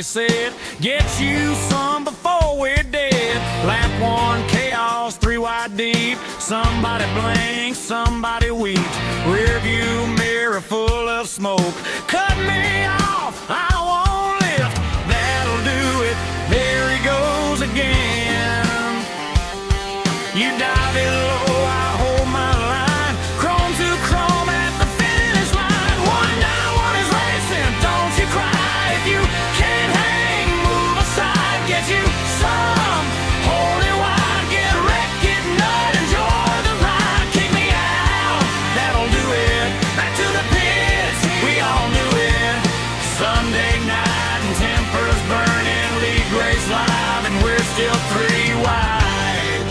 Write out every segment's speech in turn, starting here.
somebody said, get you some before we're dead. Lap one, chaos, 3 wide deep. Somebody blinks, somebody weeps. Rear view mirror full of smoke. Cut me off, I won't lift. That'll do it, there he goes again. You dive it low, I hold my line. Chrome to chrome at the finish line. 191 is racing, don't you cry. If you can't hang, move aside. Get you some, hold it wide. Get wrecked, get nut, enjoy the ride. Kick me out, that'll do it. Back to the pits, we all knew it. Sunday night and tempers burning. League race live and we're still 3 wide.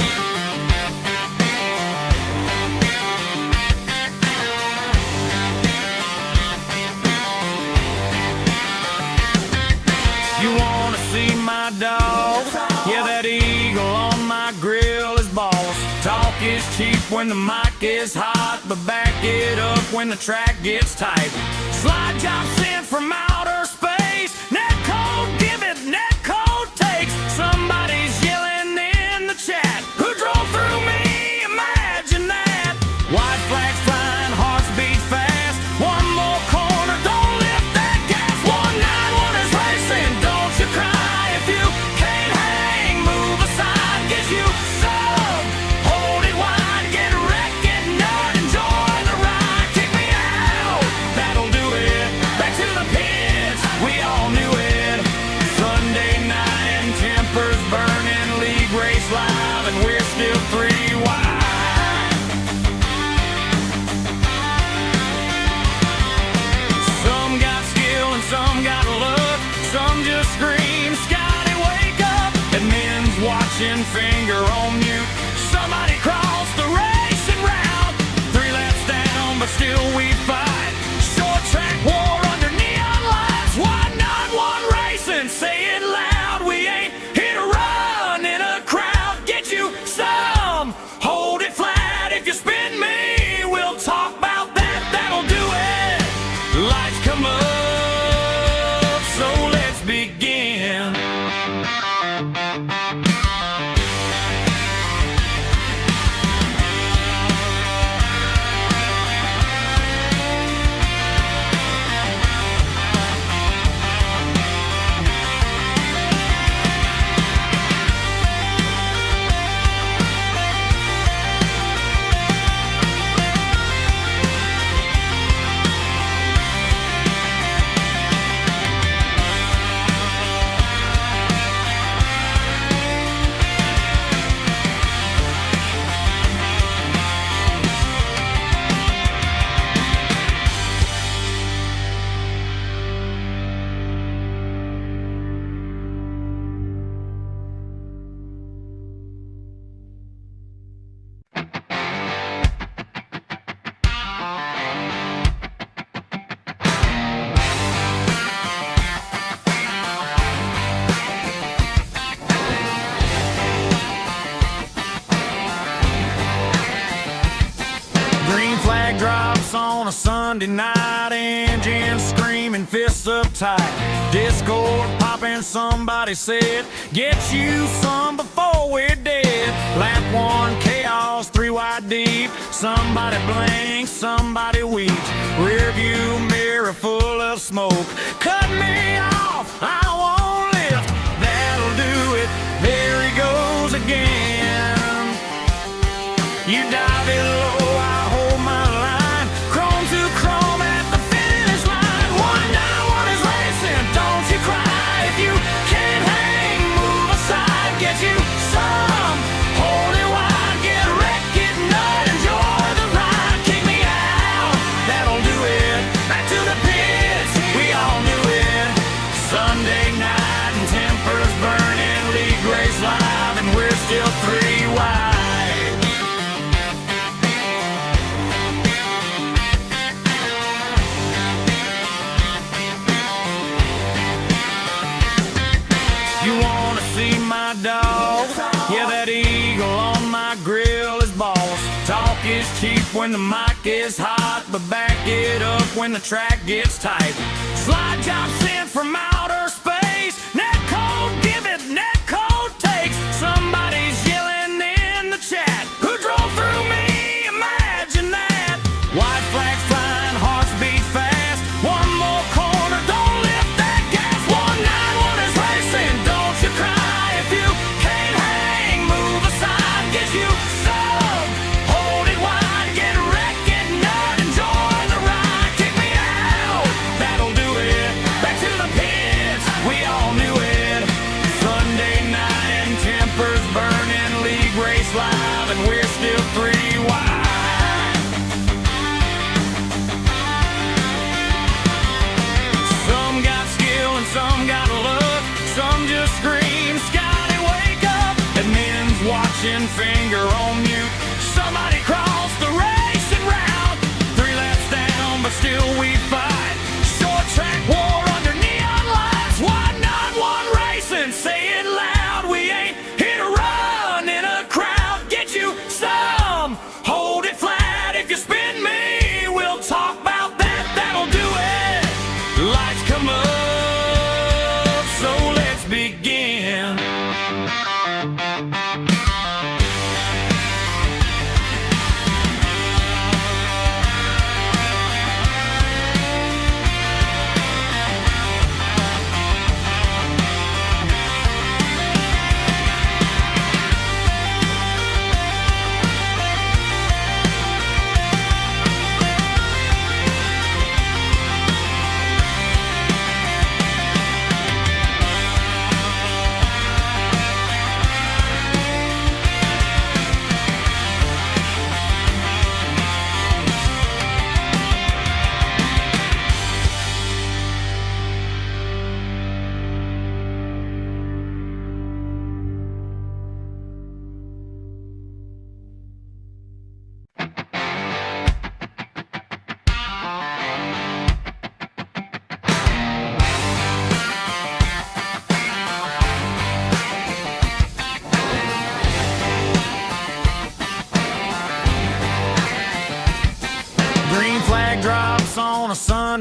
You wanna see my dog? Yeah, that eagle on my grill is boss. Talk is cheap when the mic is hot, but back it up when the track gets tight. Slide job sent from outer space. Net code give it, net code takes. Somebody's yelling in the chat. Who drove through me? Imagine that. White flags flying, hearts beat fast. One more corner, don't lift that gas. 191 is racing, don't you cry. If you can't hang, move aside. Get you some, hold it wide. Get wrecked, get nut, enjoy the ride. Kick me out, that'll do it. Back to the pits, we all knew it. Sunday night and tempers burning. League race live and we're still 3 wide. Some got skill and some got luck. Some just scream, Scotty, wake up. And men's watching, finger on mute. Somebody crossed the racing route. 3 laps down, but still we fight. Short track war under neon lights. 191 racing, say it loud. We ain't here to run in a crowd. Get you some, hold it flat. If you spin me, we'll talk about that. That'll do it. Lights come up, so let's begin. Green flag drops on a Sunday night. Engine screaming, fists up tight. Discord popping, somebody said, get you some before we're dead. Lap one, chaos, 3 wide deep. Somebody blinks, somebody weeps. Rear view mirror full of smoke. Cut me off, I won't lift. That'll do it, there he goes again. You dive it low, I hold my line. Chrome to chrome at the finish line. 191 is racing, don't you cry. If you can't hang, move aside. Get you some, hold it wide. Get wrecked, get nut, enjoy the ride. Kick me out, that'll do it. Back to the pits, we all knew it. Sunday night and tempers burning. League race live and we're still 3 wide. You wanna see my dog? Yeah, that eagle on my grill is boss. Talk is cheap when the mic is hot, but back it up when the track gets tight. Slide job sent from outer space.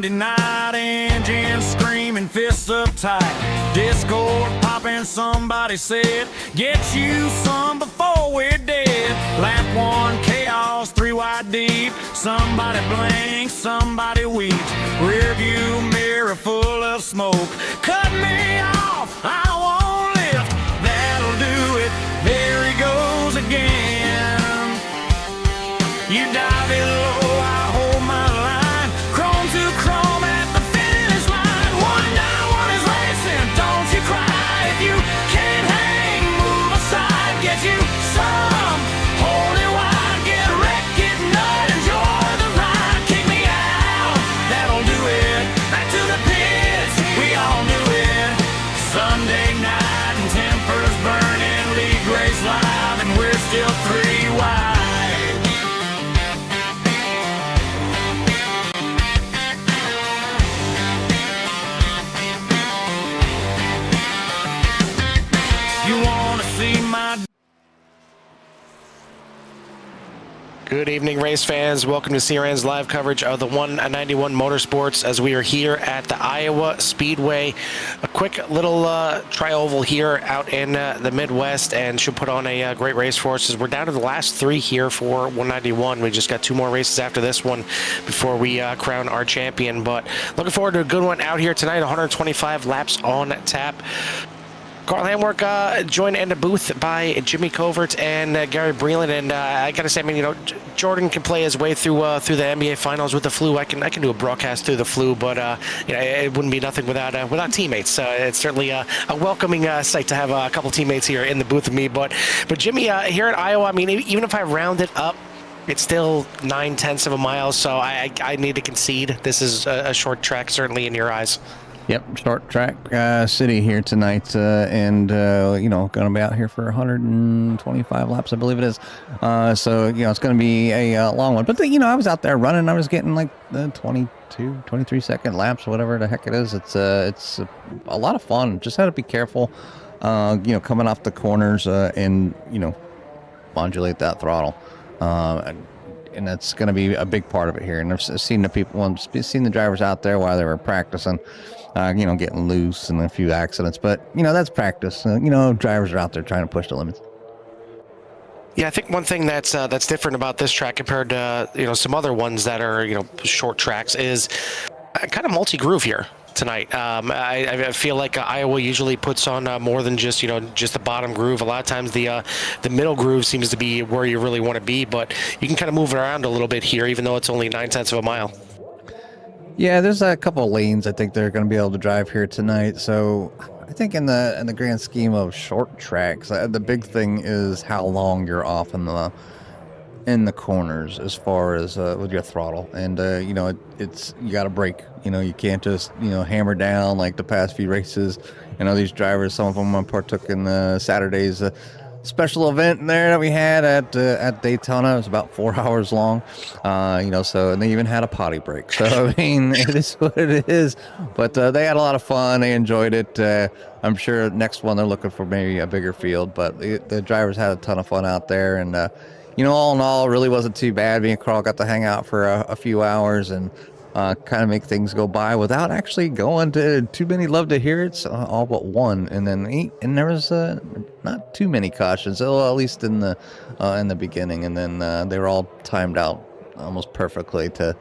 Sunday night, engines screaming, fists up tight, discord popping. Somebody said, get you some before we're dead. Lap one, chaos, 3 wide deep. Somebody blinks, somebody weeps. Rear view mirror full of smoke. Cut me off, I won't lift. That'll do it. There he goes again. You dive it low, I hold my line. Chrome to chrome at the finish line. One down, one is racing. Don't you cry if you can't hang. Move aside, get you some. Hold it wide, get wrecked, get nut. Enjoy the ride, kick me out. That'll do it. Back to the pits, we all knew it. Sunday night and tempers burning. League race live and we're still 3 wide. You wanna see my... Good evening, race fans. Welcome to CRN's live coverage of the 191 Motorsports as we are here at the Iowa Speedway. A quick little tri-oval here out in the Midwest, and should put on a great race for us as we're down to the last 3 here for 191. We just got 2 more races after this one before we crown our champion, but looking forward to a good one out here tonight. 125 laps on tap. Carl Hamwork joined in the booth by Jimmy Covert and Gary Breland, and I gotta say, I mean, you know, Jordan can play his way through the NBA Finals with the flu. I can do a broadcast through the flu, but you know, it wouldn't be nothing without teammates. It's certainly a welcoming sight to have a couple teammates here in the booth with me. But Jimmy, here at Iowa, I mean, even if I round it up, it's still 9/10 of a mile, so I need to concede. This is a short track, certainly in your eyes. Yep, short track city here tonight, and you know, going to be out here for 125 laps, I believe it is. So you know, it's going to be a long one. But you know, I was out there running, I was getting like 22, 23 second laps, whatever the heck it is. It's a lot of fun. Just had to be careful, you know, coming off the corners and you know, modulate that throttle. And that's going to be a big part of it here. And I've seen the people, seen the drivers out there while they were practicing, you know, getting loose and a few accidents. But, you know, that's practice. You know, drivers are out there trying to push the limits. Yeah, I think one thing that's different about this track compared to, you know, some other ones that are, you know, short tracks is kind of multi-groove here tonight. I feel like Iowa usually puts on more than just, you know, just the bottom groove. A lot of times the middle groove seems to be where you really want to be, but you can kind of move it around a little bit here, even though it's only 9/10 of a mile. Yeah, there's a couple of lanes I think they're going to be able to drive here tonight. So I think in the grand scheme of short tracks, the big thing is how long you're off in the corners as far as with your throttle, and you know, it's you got to brake. You know, you can't just, you know, hammer down like the past few races. You know, these drivers, some of them partook in Saturday's special event there that we had at Daytona. It was about 4 hours long, you know, so, and they even had a potty break. So I mean, it is what it is, but they had a lot of fun. They enjoyed it. I'm sure next one they're looking for maybe a bigger field, but the drivers had a ton of fun out there, and you know, all in all, it really wasn't too bad. Me and Carl got to hang out for a few hours and kind of make things go by without actually going to too many love to hear it, all but one. And then there was not too many cautions, at least in the beginning. And then they were all timed out almost perfectly to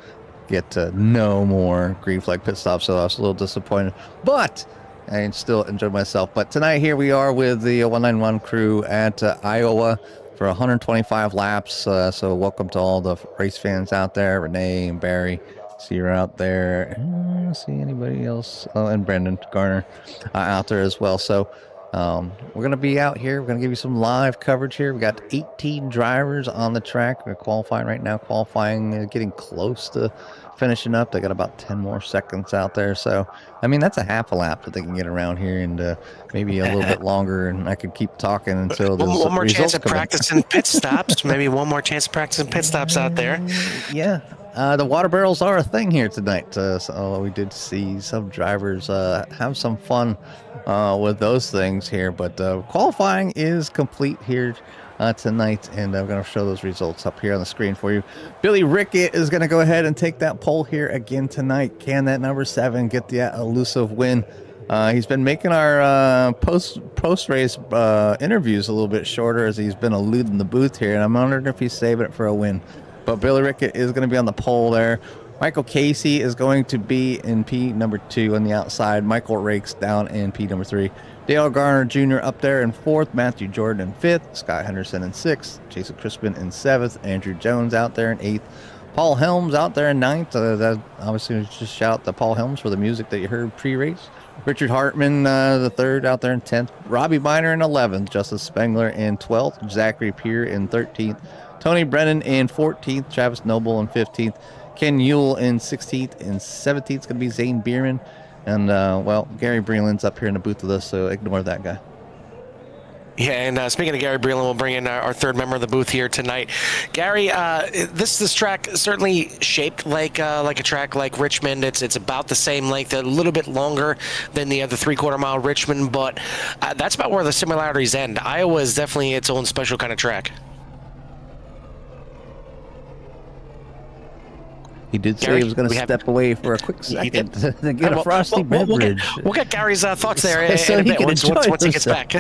get no more green flag pit stops. So I was a little disappointed, but I still enjoyed myself. But tonight here we are with the 191 crew at Iowa for 125 laps. So welcome to all the race fans out there. Renee and Barry, see you're out there. I don't see anybody else. Oh, and Brendan Garner out there as well. So we're going to be out here. We're going to give you some live coverage here. We got 18 drivers on the track. We're qualifying right now. Getting close to finishing up. They got about 10 more seconds out there. So, I mean, that's a half a lap that they can get around here, and maybe a little bit longer, and I could keep talking until the one more chance of practicing pit stops. Maybe one more chance of practicing pit stops out there. Yeah. The water barrels are a thing here tonight. So we did see some drivers have some fun with those things here. But qualifying is complete here tonight, and I'm going to show those results up here on the screen for you. Billy Rickett is going to go ahead and take that pole here again tonight. Can that number 7 get the elusive win? He's been making our post-race interviews a little bit shorter as he's been eluding the booth here, and I'm wondering if he's saving it for a win. But Billy Rickett is going to be on the pole there. Michael Casey is going to be in P number 2 on the outside. Michael Rakes down in P number 3. Dale Garner Jr. up there in 4th. Matthew Jordan in 5th. Scott Henderson in 6th. Jason Crispin in 7th. Andrew Jones out there in 8th. Paul Helms out there in 9th. That obviously just shout out to Paul Helms for the music that you heard pre-race. Richard Hartman, the 3rd, out there in 10th. Robbie Miner in 11th. Justice Spengler in 12th. Zachary Peer in 13th. Tony Brennan in 14th. Travis Noble in 15th. Ken Ewell in 16th. And 17th is going to be Zane Bierman. And, well, Gary Breland's up here in the booth with us, so ignore that guy. Yeah, and speaking of Gary Breland, we'll bring in our 3rd member of the booth here tonight. Gary, this track certainly shaped like a track like Richmond. It's about the same length, a little bit longer than the other 3/4 mile Richmond, but that's about where the similarities end. Iowa is definitely its own special kind of track. He did say Gary, he was going to step away for a quick second to get a frosty beverage. We'll get Gary's thoughts there So in a he bit can once he gets back.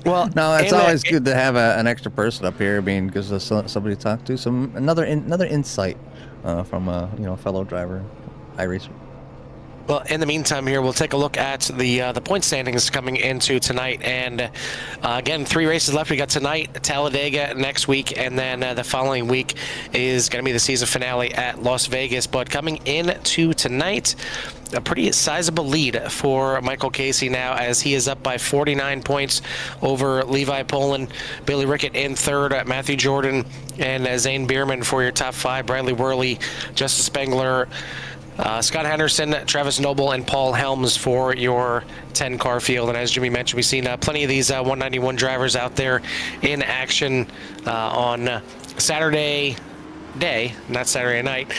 Well, no, it's always good to have an extra person up here. I mean, because somebody to talk to, another insight from a fellow driver, iRacer. Well, in the meantime here, we'll take a look at the point standings coming into tonight. And again, 3 races left. We got tonight, Talladega next week, and then the following week is going to be the season finale at Las Vegas. But coming into tonight, a pretty sizable lead for Michael Casey now, as he is up by 49 points over Levi Poland. Billy Rickett in 3rd, Matthew Jordan and Zane Bierman for your top 5. Bradley Worley, Justice Spengler, Scott Henderson, Travis Noble, and Paul Helms for your 10-car field. And as Jimmy mentioned, we've seen plenty of these 191 drivers out there in action on Saturday day, not Saturday night,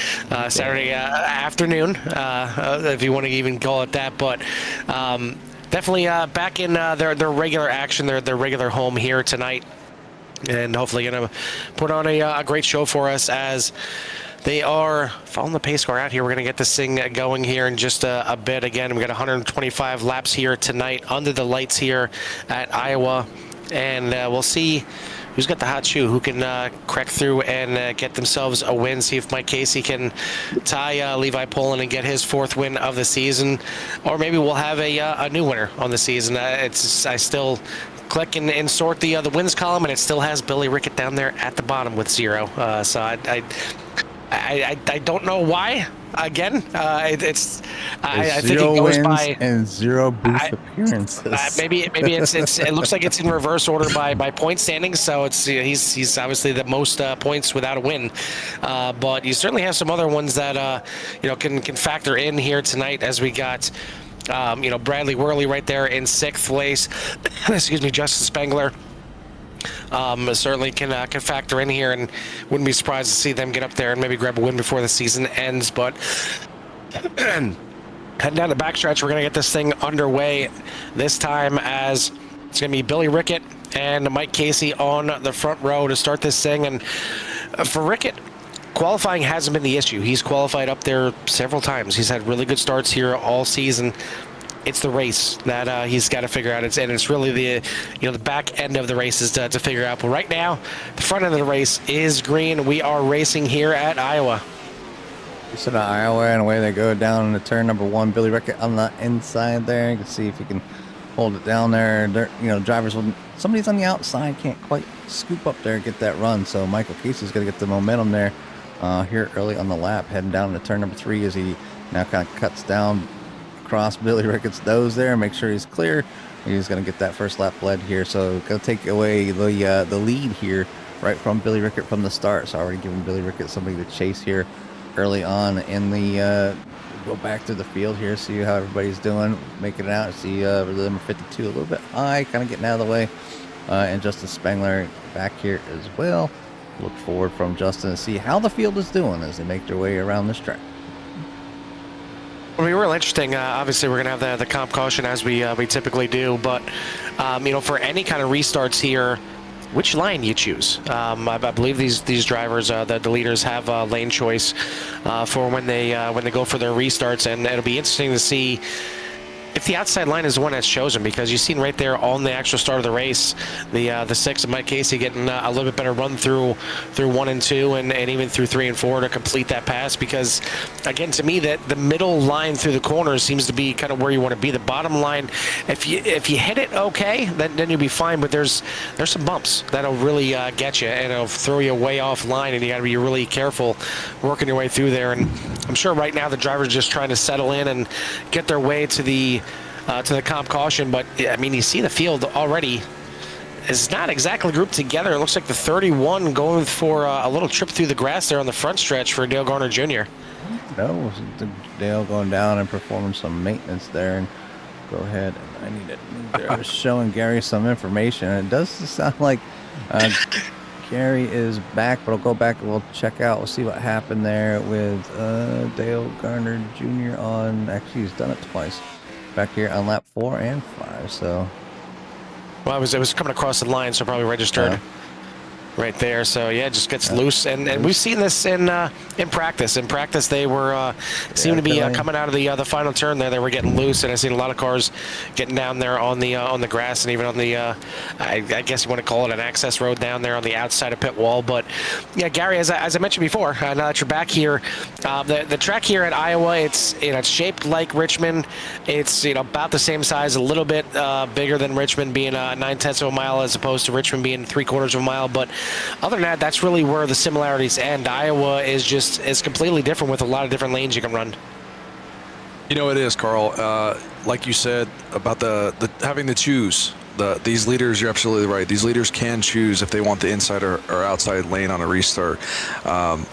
Saturday afternoon, if you want to even call it that. But definitely back in their regular action, their regular home here tonight. And hopefully going to put on a great show for us as they are following the pace car out here. We're going to get this thing going here in just a bit. Again, we got 125 laps here tonight under the lights here at Iowa. And we'll see who's got the hot shoe, who can crack through and get themselves a win. See if Mike Casey can tie Levi Poland and get his 4th win of the season. Or maybe we'll have a new winner on the season. I still click and sort the wins column, and it still has Billy Rickett down there at the bottom with 0. So I don't know why. Again, I think it goes by and 0 booth appearances. Maybe it looks like it's in reverse order by point standings. So he's obviously the most points without a win. But you certainly have some other ones that can factor in here tonight, as we got Bradley Worley right there in 6th place. Excuse me, Justice Spengler. Certainly can factor in here, and wouldn't be surprised to see them get up there and maybe grab a win before the season ends. But heading down the backstretch, we're going to get this thing underway this time, as it's going to be Billy Rickett and Mike Casey on the front row to start this thing. And for Rickett, qualifying hasn't been the issue. He's qualified up there several times. He's had really good starts here all season. It's the race that he's got to figure out. It's really the back end of the races to figure out. But right now, the front end of the race is green. We are racing here at Iowa. So to Iowa, and away they go down into turn number 1. Billy Rickett on the inside there. You can see if he can hold it down there. Drivers will. Somebody's on the outside can't quite scoop up there and get that run. So Michael Casey's going to get the momentum there here early on the lap, heading down into turn number 3 as he now kind of cuts down across Billy Rickett's nose there and make sure he's clear. He's going to get that first lap led here, so going to take away the lead here right from Billy Rickett from the start. So already giving Billy Rickett somebody to chase here early on in the go back to the field here, see how everybody's doing, making it out. See number 52 a little bit high, kind of getting out of the way, and Justin Spengler back here as well. Look forward from Justin to see how the field is doing as they make their way around this track. It'll be real interesting. Obviously, we're going to have the comp caution as we typically do. But, for any kind of restarts here which line you choose. I believe these drivers, the leaders, have lane choice for when they go for their restarts, and it'll be interesting to see if the outside line is the one that's chosen, because you've seen right there on the actual start of the race, the 6 of Mike Casey getting a little bit better run through 1 and 2, and even through 3 and 4 to complete that pass. Because again, to me, that the middle line through the corners seems to be kind of where you want to be. The bottom line, if you hit it okay, then you'll be fine. But there's some bumps that'll really get you, and it'll throw you way off line, and you got to be really careful working your way through there. And I'm sure right now the drivers are just trying to settle in and get their way to the comp caution. But I mean, you see the field already is not exactly grouped together. It looks like the 31 going for a little trip through the grass there on the front stretch for Dale Garner Jr. No, Dale going down and performing some maintenance there. And go ahead, and I need it. They're showing Gary some information. And it does sound like Gary is back, but I'll go back and we'll check out. We'll see what happened there with Dale Garner Jr. on. Actually, he's done it twice. Back here on lap 4 and 5. So, well, it was coming across the line, so probably registered right there. So yeah, it just gets loose, and we've seen this in practice. In practice, they were seemed to be coming out of the final turn there. They were getting loose, and I've seen a lot of cars getting down there on the grass, and even on the I guess you want to call it an access road down there on the outside of pit wall. But yeah, Gary, as I mentioned before, now that you're back here, the track here at Iowa, it's shaped like Richmond. It's about the same size, a little bit bigger than Richmond, being 9/10 of a mile as opposed to Richmond being 3/4 of a mile. But other than that, that's really where the similarities end. Iowa is completely different with a lot of different lanes you can run. It is, Carl. Like you said about the having to choose. These leaders, you're absolutely right. These leaders can choose if they want the inside or outside lane on a restart.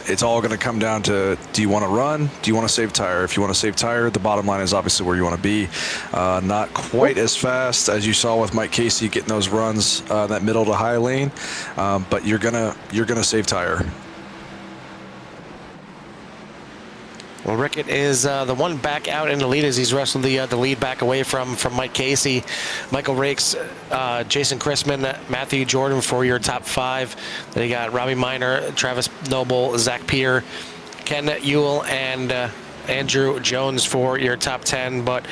It's all going to come down to, do you want to run? Do you want to save tire? If you want to save tire, the bottom line is obviously where you want to be. Not quite as fast as you saw with Mike Casey getting those runs that middle to high lane, but you're gonna save tire. Well, Rickett is the one back out in the lead as he's wrestled the lead back away from Mike Casey. Michael Rakes, Jason Chrisman, Matthew Jordan for your top 5. Then you got Robbie Minor, Travis Noble, Zach Peer, Ken Ewell, and Andrew Jones for your top 10. But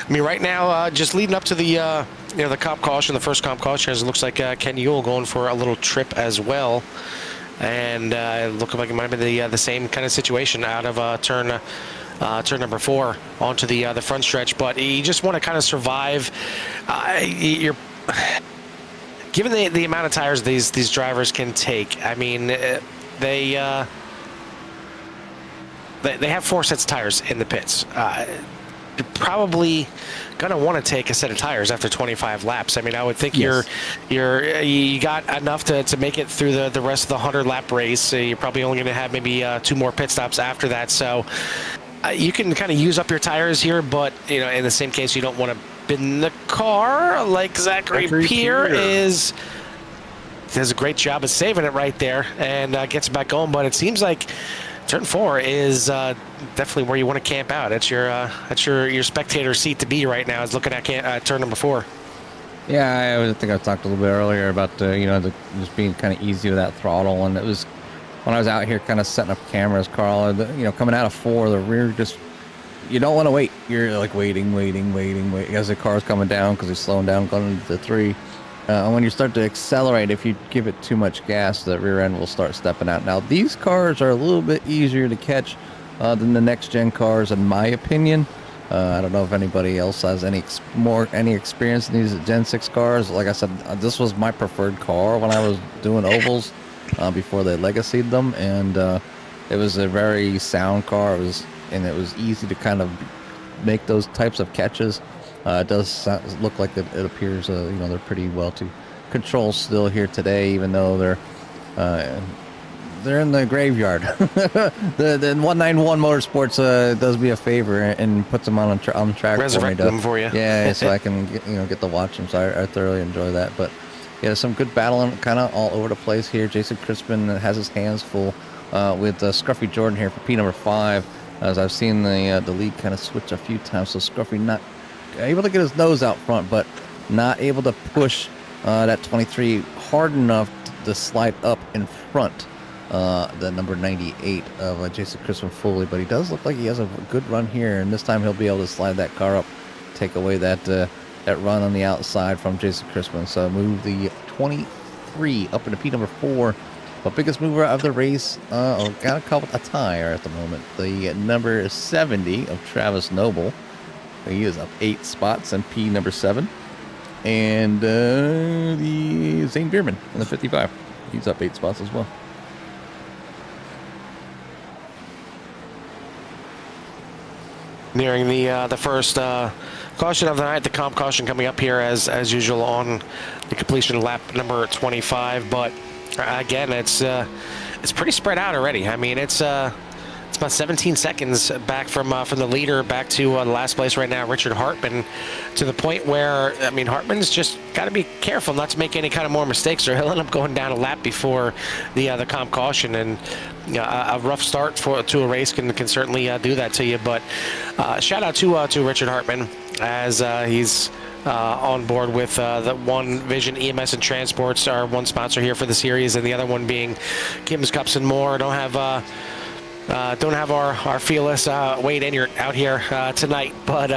I mean, right now, just leading up to the the comp caution, the first comp caution, it looks like Ken Ewell going for a little trip as well. And it looked like it might have been the same kind of situation out of turn number 4 onto the front stretch. But you just want to kind of survive. You're given the amount of tires these drivers can take. I mean, they have 4 sets of tires in the pits. You're probably gonna want to take a set of tires after 25 laps. I mean, I would think you got enough to make it through the rest of the 100-lap race. So you're probably only going to have maybe 2 more pit stops after that. So you can kind of use up your tires here, but in the same case, you don't want to bin the car like Zachary Peer does a great job of saving it right there and gets it back going. But it seems like turn 4 is definitely where you want to camp out. It's your spectator seat to be right now, is looking at turn number 4. Yeah, I think I talked a little bit earlier about just being kind of easy with that throttle, and it was when I was out here kind of setting up cameras, Carl. Coming out of 4, the rear just, you don't want to wait. You're like waiting as the car's coming down because it's slowing down going into 3. And when you start to accelerate, if you give it too much gas, the rear end will start stepping out. Now, these cars are a little bit easier to catch than the next-gen cars, in my opinion. I don't know if anybody else has any experience in these Gen 6 cars. Like I said, this was my preferred car when I was doing ovals before they legacied them, and it was a very sound car. It was easy to kind of make those types of catches. It does look like it appears, they're pretty well to control still here today, even though they're in the graveyard. the 191 Motorsports does me a favor and puts them on the track. Resurrect them for you. Yeah, so I can get to watch them. So I thoroughly enjoy that. But yeah, some good battling kind of all over the place here. Jason Crispin has his hands full with Scruffy Jordan here for P number 5. As I've seen the lead kind of switch a few times, so Scruffy not able to get his nose out front, but not able to push that 23 hard enough to slide up in front, the number 98 of Jason Crispin Foley, but he does look like he has a good run here, and this time he'll be able to slide that car up, take away that that run on the outside from Jason Crispin. So move the 23 up into P number 4. But biggest mover of the race, got a tire at the moment. The number 70 of Travis Noble. He is up 8 spots in P number 7. And the Zane Bierman in the 55. He's up 8 spots as well. Nearing the first caution of the night, the comp caution coming up here as usual on the completion lap number 25. But again, it's pretty spread out already. I mean, it's about 17 seconds back from the leader back to the last place right now, Richard Hartman, to the point where, I mean, Hartman's just got to be careful not to make any kind of more mistakes, or he'll end up going down a lap before the comp caution. And a rough start to a race can certainly do that to you. But shout out to Richard Hartman, as he's on board with the One Vision EMS and Transports, our one sponsor here for the series, and the other one being Kim's Cups and More. Don't have our fearless Wade out here tonight, but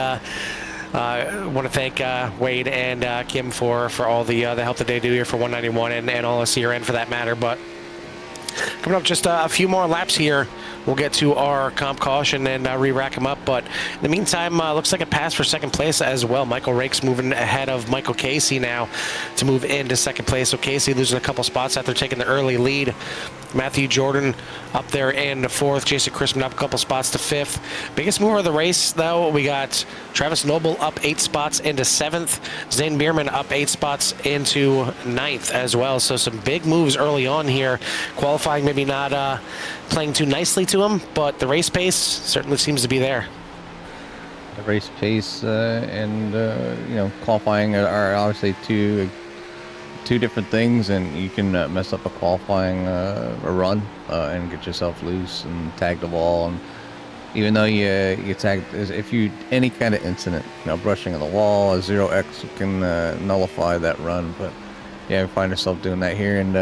I want to thank Wade and Kim for all the help that they do here for 191 and all of CRN for that matter. But coming up just a few more laps here, we'll get to our comp caution and re-rack them up. But in the meantime, looks like a pass for second place as well. Michael Rakes moving ahead of Michael Casey now to move into second place. So Casey losing a couple spots after taking the early lead. Matthew Jordan up there in the 4th. Jason Crispin up a couple spots to 5th. Biggest mover of the race, though, we got Travis Noble up 8 spots into 7th. Zane Bierman up 8 spots into 9th as well. So some big moves early on here. Qualifying maybe not playing too nicely to him, but the race pace certainly seems to be there. The race pace and qualifying are obviously two different things, and you can mess up a qualifying run and get yourself loose and tag the wall. And even though you tag, if you any kind of incident, brushing on the wall, a 0x can nullify that run. But yeah, we find ourselves doing that here. And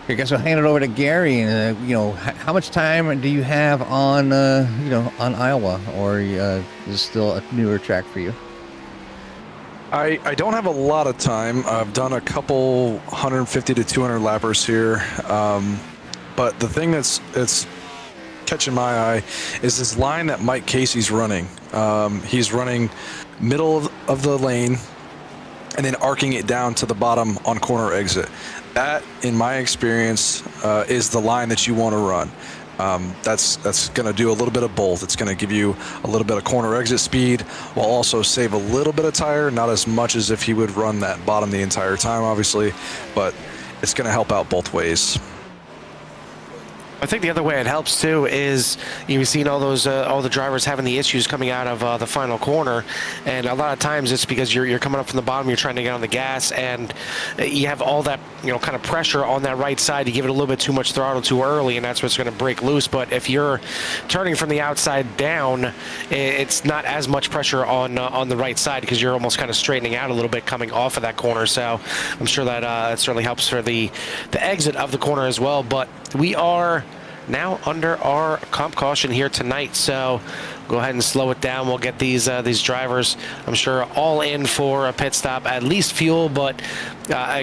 I guess we'll hand it over to Gary. And how much time do you have on on Iowa, or is this still a newer track for you? I don't have a lot of time. I've done a couple 150 to 200 lappers here, but the thing that's catching my eye is this line that Mike Casey's running. He's running middle of the lane and then arcing it down to the bottom on corner exit. That, in my experience, is the line that you want to run. That's going to do a little bit of both. It's going to give you a little bit of corner exit speed while also save a little bit of tire, not as much as if he would run that bottom the entire time, obviously, but it's going to help out both ways. I think the other way it helps too is you've seen all the drivers having the issues coming out of the final corner, and a lot of times it's because you're coming up from the bottom, you're trying to get on the gas, and you have all that kind of pressure on that right side. You give it a little bit too much throttle too early, and that's what's going to break loose. But if you're turning from the outside down, it's not as much pressure on the right side, because you're almost kind of straightening out a little bit coming off of that corner. So I'm sure that certainly helps for the exit of the corner as well. But we are now under our comp caution here tonight, so go ahead and slow it down. We'll get these drivers, I'm sure, all in for a pit stop, at least fuel. But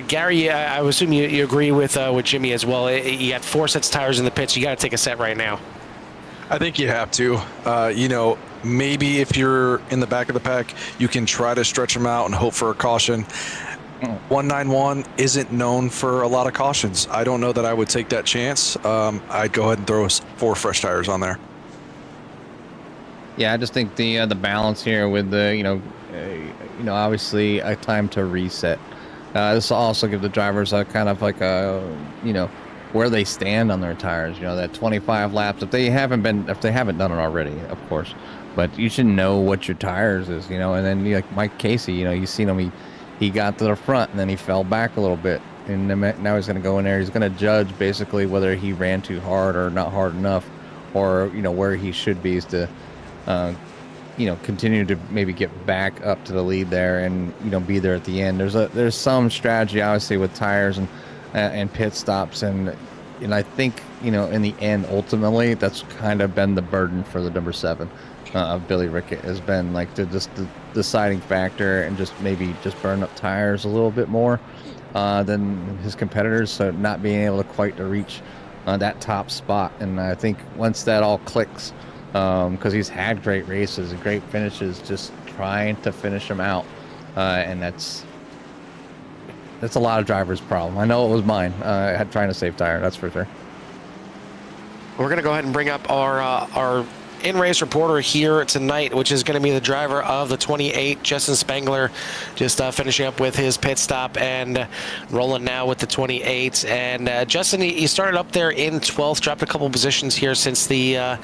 Gary, I would assume you agree with Jimmy as well. You got 4 sets of tires in the pits. You got to take a set right now. I think you have to. Maybe if you're in the back of the pack, you can try to stretch them out and hope for a caution. 191 isn't known for a lot of cautions. I don't know that I would take that chance. I'd go ahead and throw 4 fresh tires on there. Yeah, I just think the balance here with the obviously a time to reset. This will also give the drivers a kind of like a where they stand on their tires. That 25 laps if they haven't done it already, of course. But you should know what your tires is. And then like Mike Casey, you've seen him. He got to the front and then he fell back a little bit, and now he's going to go in there. He's going to judge basically whether he ran too hard or not hard enough, or where he should be is to continue to maybe get back up to the lead there and be there at the end. There's some strategy obviously with tires, and and pit stops, and I think, in the end, ultimately, that's kind of been the burden for the number 7 of Billy Rickett, has been like the deciding factor, and just maybe just burn up tires a little bit more than his competitors, so not being able to quite to reach that top spot. And I think once that all clicks, because he's had great races and great finishes, just trying to finish them out, and that's a lot of drivers' problem. I know it was mine. I had trying to save tire, that's for sure. We're going to go ahead and bring up our in-race reporter here tonight, which is going to be the driver of the 28, Justin Spengler, just finishing up with his pit stop and rolling now with the 28. And Justin, he started up there in 12th, dropped a couple positions here since the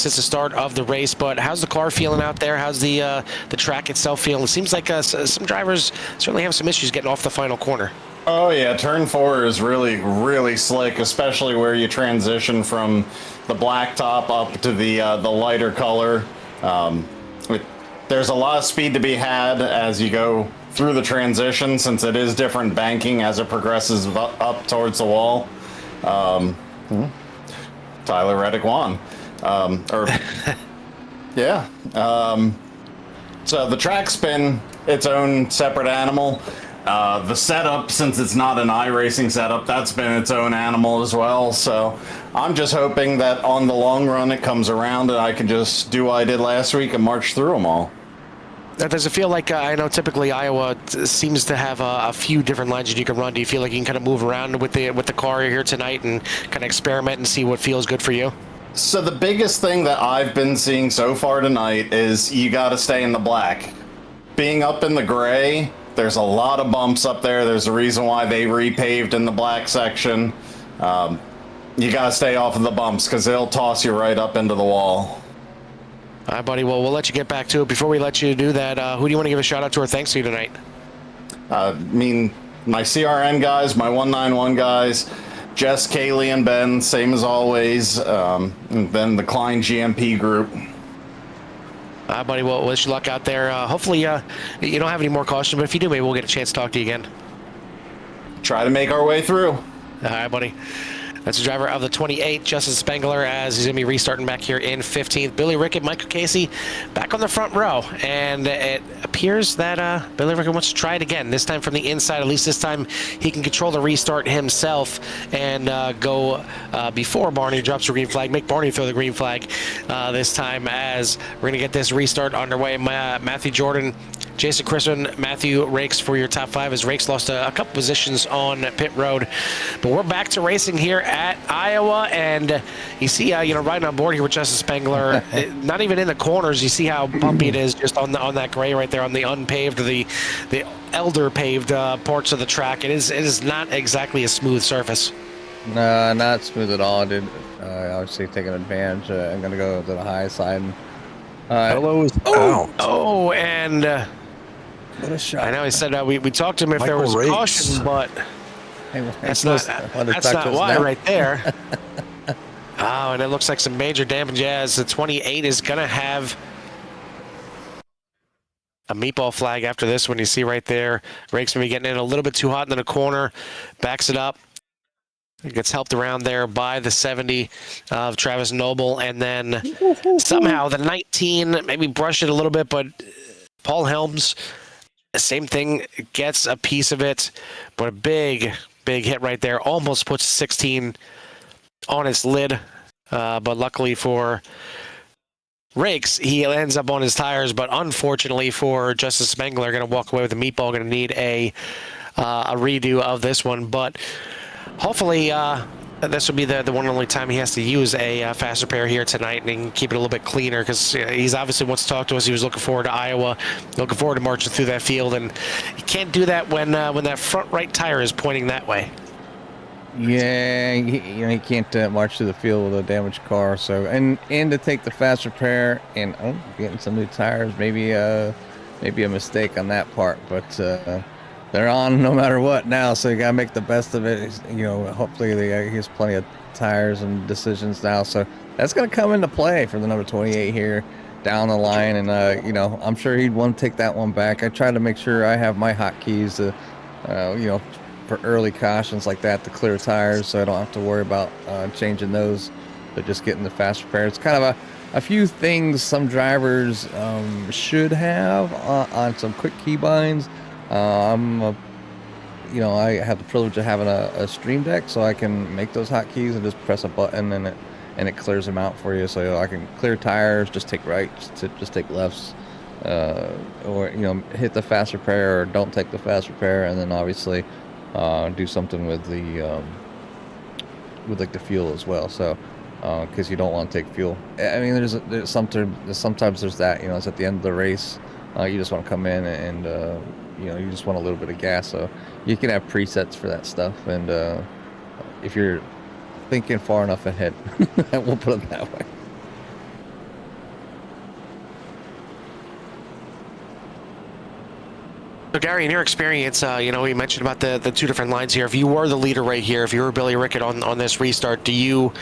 start of the race. But how's the car feeling out there? How's the track itself feeling? It seems like some drivers certainly have some issues getting off the final corner. Oh yeah, turn 4 is really, really slick, especially where you transition from the black top up to the lighter color. There's a lot of speed to be had as you go through the transition, since it is different banking as it progresses up towards the wall. Tyler Reddick won. Yeah. So the track's been its own separate animal. The setup, since it's not an iRacing setup, that's been its own animal as well. So I'm just hoping that on the long run it comes around and I can just do what I did last week and march through them all. Does it feel like, I know typically Iowa seems to have a few different lines that you can run. Do you feel like you can kind of move around with the car here tonight and kind of experiment and see what feels good for you? So the biggest thing that I've been seeing so far tonight is you got to stay in the black. Being up in the gray, there's a lot of bumps up there. There's a reason why they repaved in the black section. You got to stay off of the bumps because they'll toss you right up into the wall. All right, buddy. Well, we'll let you get back to it. Before we let you do that, who do you want to give a shout out to or thanks to tonight? I mean, my CRN guys, my 191 guys, Jess, Kaylee, and Ben, same as always. And then the Klein GMP group. All right, buddy. Well, wish you luck out there. Hopefully, you don't have any more caution, but if you do, maybe we'll get a chance to talk to you again. Try to make our way through. All right, buddy. That's the driver of the 28, Justin Spengler, as he's going to be restarting back here in 15th. Billy Rickett, Michael Casey back on the front row. And it appears that Billy Rickett wants to try it again, this time from the inside. At least this time he can control the restart himself and go before Barney drops the green flag, make Barney throw the green flag this time, as we're going to get this restart underway. Matthew Jordan, Jason Crispin, Matthew Rakes for your top 5, as Rakes lost a couple positions on pit road. But we're back to racing here at Iowa, and you see, riding on board here with Justin Spengler, not even in the corners, you see how bumpy it is just on that gray right there on the unpaved, the elder paved parts of the track. It is not exactly a smooth surface. No, not smooth at all, dude. Obviously taking advantage. I'm going to go to the high side. Hello is out. Oh, and what a shot. I know he said we talked to him if Michael there was Rakes. caution, but that's not why now. right there. Oh, and it looks like some major damage as the 28 is going to have a meatball flag after this one. You see right there, Rakes going to be getting in a little bit too hot in the corner, backs it up. It gets helped around there by the 70 of Travis Noble, and then somehow the 19 maybe brushed it a little bit, but Paul Helms, the same thing, gets a piece of it, but a big hit right there. Almost puts 16 on its lid, but luckily for Rakes, he ends up on his tires, but unfortunately for Justin Spengler, going to walk away with a meatball, going to need a redo of this one, but hopefully this will be the one and only time he has to use a fast repair here tonight and keep it a little bit cleaner, because he's obviously wants to talk to us. He was looking forward to Iowa, looking forward to marching through that field, and you can't do that when that front right tire is pointing that way. Yeah, he can't march through the field with a damaged car. So and to take the fast repair and getting some new tires, maybe a mistake on that part, but they're on no matter what now, so you gotta make the best of it. Hopefully he has plenty of tires and decisions now, so that's gonna come into play for the number 28 here down the line, and I'm sure he'd want to take that one back. I try to make sure I have my hotkeys to for early cautions like that to clear tires, so I don't have to worry about changing those, but just getting the fast repair. It's kind of a few things some drivers should have on some quick keybinds. I have the privilege of having a Stream Deck, so I can make those hotkeys and just press a button and it clears them out for you. So I can clear tires, just take rights, just take lefts, or hit the fast repair, or don't take the fast repair, and then obviously do something with the the fuel as well. So because you don't want to take fuel. I mean, sometimes there's that, it's at the end of the race, you just want to come in and you just want a little bit of gas. So you can have presets for that stuff, and if you're thinking far enough ahead, we'll put it that way. So Gary, in your experience, you mentioned about the two different lines here. If you were the leader right here, if you were Billy Rickett on this restart, do you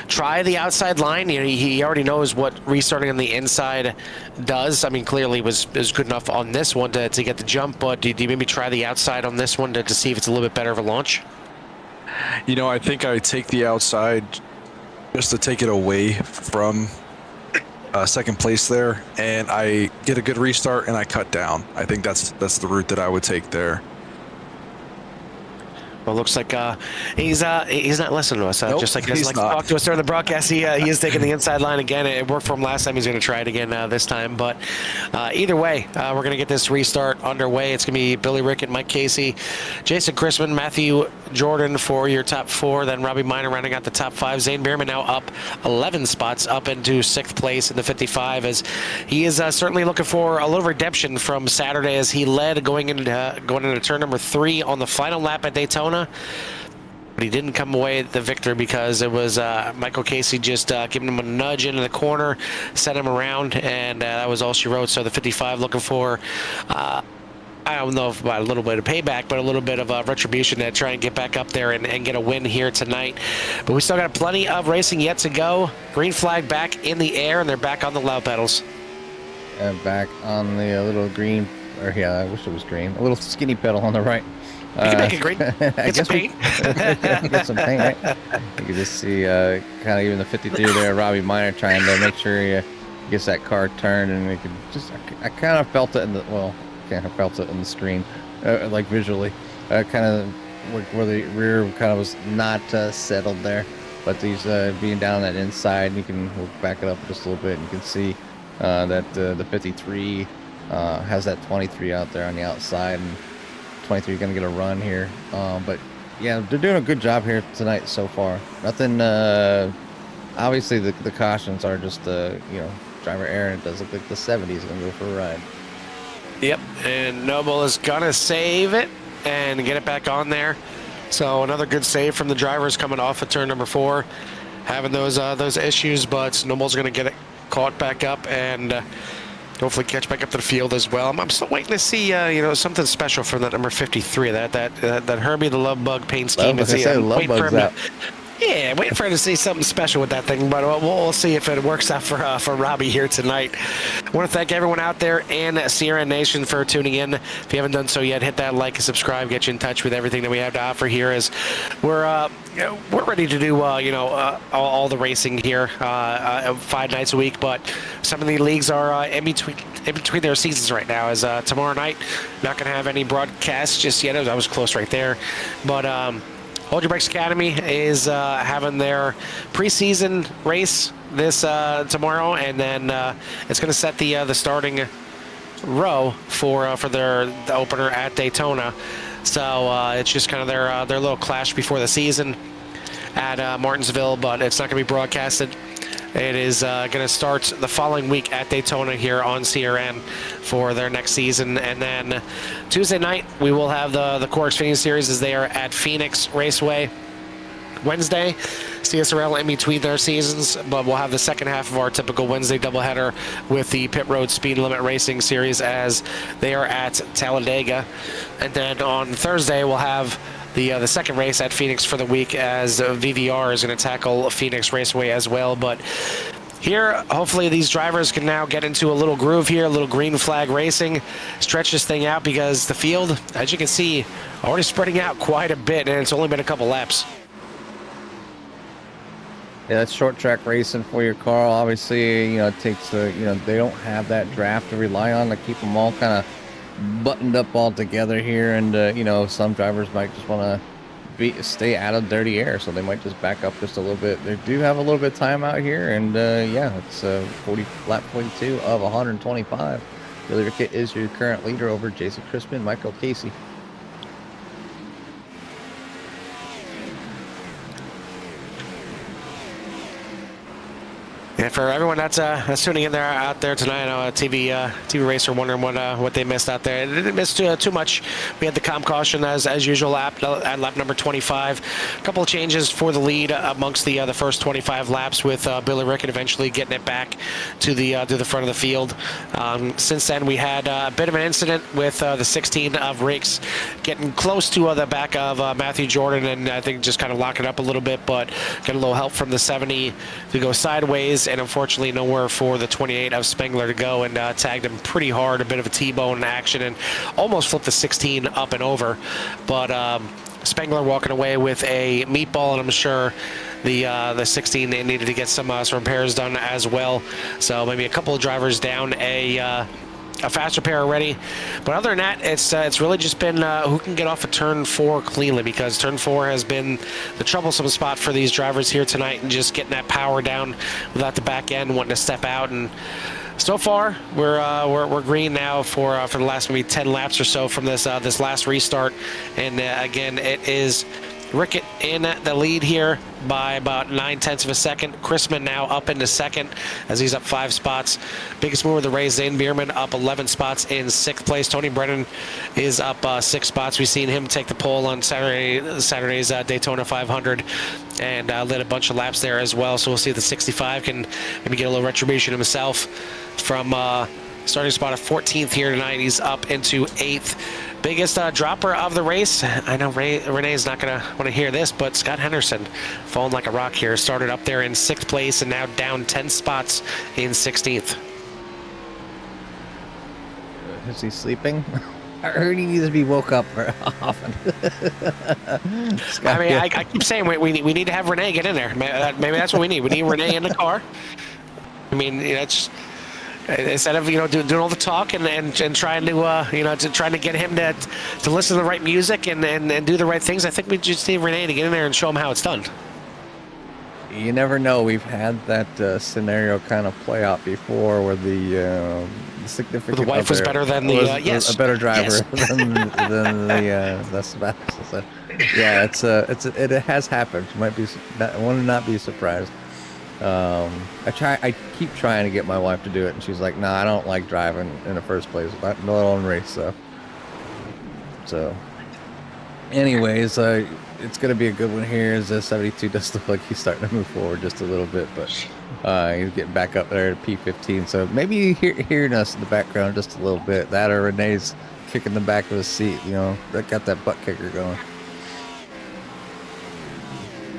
try the outside line? He already knows what restarting on the inside does. I mean, clearly was good enough on this one to get the jump, but do you maybe try the outside on this one to see if it's a little bit better of a launch? I think I take the outside just to take it away from second place there, and I get a good restart and I cut down. I think that's the route that I would take there. Well, looks like he's not listening to us. Nope, just like he's to not. talk to us during the broadcast. He is taking the inside line again. It worked for him last time. He's going to try it again this time. But either way, we're going to get this restart underway. It's going to be Billy Rickett, Mike Casey, Jason Chrisman, Matthew Jordan for your top 4. Then Robbie Minor rounding out the top 5. Zane Bierman now up 11 spots up into 6th place in the 55, as he is certainly looking for a little redemption from Saturday, as he led going into turn number 3 on the final lap at Daytona. But he didn't come away the victor because it was Michael Casey just giving him a nudge into the corner, set him around, and that was all she wrote. So the 55 looking for I don't know if about a little bit of payback, but a little bit of retribution to try and get back up there and get a win here tonight. But we still got plenty of racing yet to go. Green flag back in the air, and they're back on the loud pedals. Back on the little green, or yeah, I wish it was green. A little skinny pedal on the right. You can make it green. Get some paint. Get some paint, right? You can just see kind of even the 53 there, Robbie Minor trying to make sure he gets that car turned, and it could just, I kind of felt it in the, well, kind of felt it in the screen, like visually, kind of where the rear kind of was not settled there, but these being down that inside, you can, we'll back it up just a little bit, and you can see that the 53 has that 23 out there on the outside, and 23 going to get a run here. But yeah, they're doing a good job here tonight so far. Nothing, obviously the cautions are just, driver error. It does look like the 70 is going to go for a ride. Yep, and Noble is going to save it and get it back on there. So another good save from the drivers coming off of turn number 4, having those issues, but Noble's going to get it caught back up and hopefully catch back up to the field as well. I'm still waiting to see something special from that number 53, that Herbie the Love Bug paint scheme. Yeah, waiting for him to see something special with that thing, but we'll see if it works out for Robbie here tonight. I want to thank everyone out there in Sierra Nation for tuning in. If you haven't done so yet, hit that like and subscribe, get you in touch with everything that we have to offer here, as we're ready to do all the racing here 5 nights a week, but some of the leagues are in between their seasons right now, as tomorrow night not going to have any broadcasts just yet. I was close right there, but Hold Your Brakes Academy is having their preseason race this tomorrow, and then it's going to set the starting row for the opener at Daytona. So it's just kind of their little clash before the season at Martinsville, but it's not going to be broadcasted. It is going to start the following week at Daytona here on CRN for their next season. And then Tuesday night, we will have the Core Xfinity Series, as they are at Phoenix Raceway. Wednesday, CSRL in between their seasons, but we'll have the second half of our typical Wednesday doubleheader with the Pit Road Speed Limit Racing Series, as they are at Talladega. And then on Thursday, we'll have the second race at Phoenix for the week, as VVR is going to tackle Phoenix Raceway as well. But here, hopefully these drivers can now get into a little groove here, a little green flag racing, stretch this thing out, because the field, as you can see, already spreading out quite a bit, and it's only been a couple laps. Yeah, that's short track racing for you, Carl. Obviously, it takes they don't have that draft to rely on to keep them all kind of buttoned up all together here, and some drivers might just want to stay out of dirty air, so they might just back up just a little bit. They do have a little bit of time out here, and it's lap 42 of 125. Billy Rickett is your current leader over Jason Crispin, Michael Casey. And for everyone that's tuning in out there tonight, I know a TV racer wondering what they missed out there. They didn't miss too much. We had the calm caution as usual at lap number 25. A couple of changes for the lead amongst the first 25 laps, with Billy Rickett eventually getting it back to the front of the field. Since then, we had a bit of an incident with the 16 of Rakes getting close to the back of Matthew Jordan, and I think just kind of locking up a little bit, but got a little help from the 70 to go sideways, and unfortunately nowhere for the 28 of Spengler to go, and tagged him pretty hard, a bit of a T-bone action, and almost flipped the 16 up and over. But Spengler walking away with a meatball, and I'm sure the 16 needed to get some repairs done as well. So maybe a couple of drivers down a fast repair already. But other than that, it's really just been who can get off of turn 4 cleanly, because turn 4 has been the troublesome spot for these drivers here tonight, and just getting that power down without the back end wanting to step out. And so far, we're green now for the last maybe 10 laps or so from this last restart. And again, it is Rickett in the lead here by about 9/10 of a second. Chrisman now up into second as he's up 5 spots. Biggest mover of the race, Zane Bierman, up 11 spots in 6th place. Tony Brennan is up 6 spots. We've seen him take the pole on Saturday's Daytona 500 and lit a bunch of laps there as well. So we'll see if the 65 can maybe get a little retribution himself from starting spot of 14th here tonight. He's up into 8th. Biggest dropper of the race, I know Renee's not going to want to hear this, but Scott Henderson falling like a rock here. Started up there in 6th place and now down 10 spots in 16th. Is he sleeping? I heard he needs to be woke up very often. I mean, I keep saying we need to have Renee get in there. Maybe that's what we need. We need Renee in the car. I mean, it's instead of doing all the talk and trying to trying to get him to listen to the right music and do the right things. I think we just need Renee to get in there and show him how it's done. You never know. We've had that scenario kind of play out before, where the significant the wife was better than the a better driver than the spouse. So, yeah, it has happened. Would not be surprised. I keep trying to get my wife to do it, and she's like, "No, I don't like driving in the first place, not on race." So, anyways, it's going to be a good one here. As the 72 does look like he's starting to move forward just a little bit, but he's getting back up there to P15. So maybe you hearing us in the background just a little bit. That or Renee's kicking the back of his seat. That got that butt kicker going.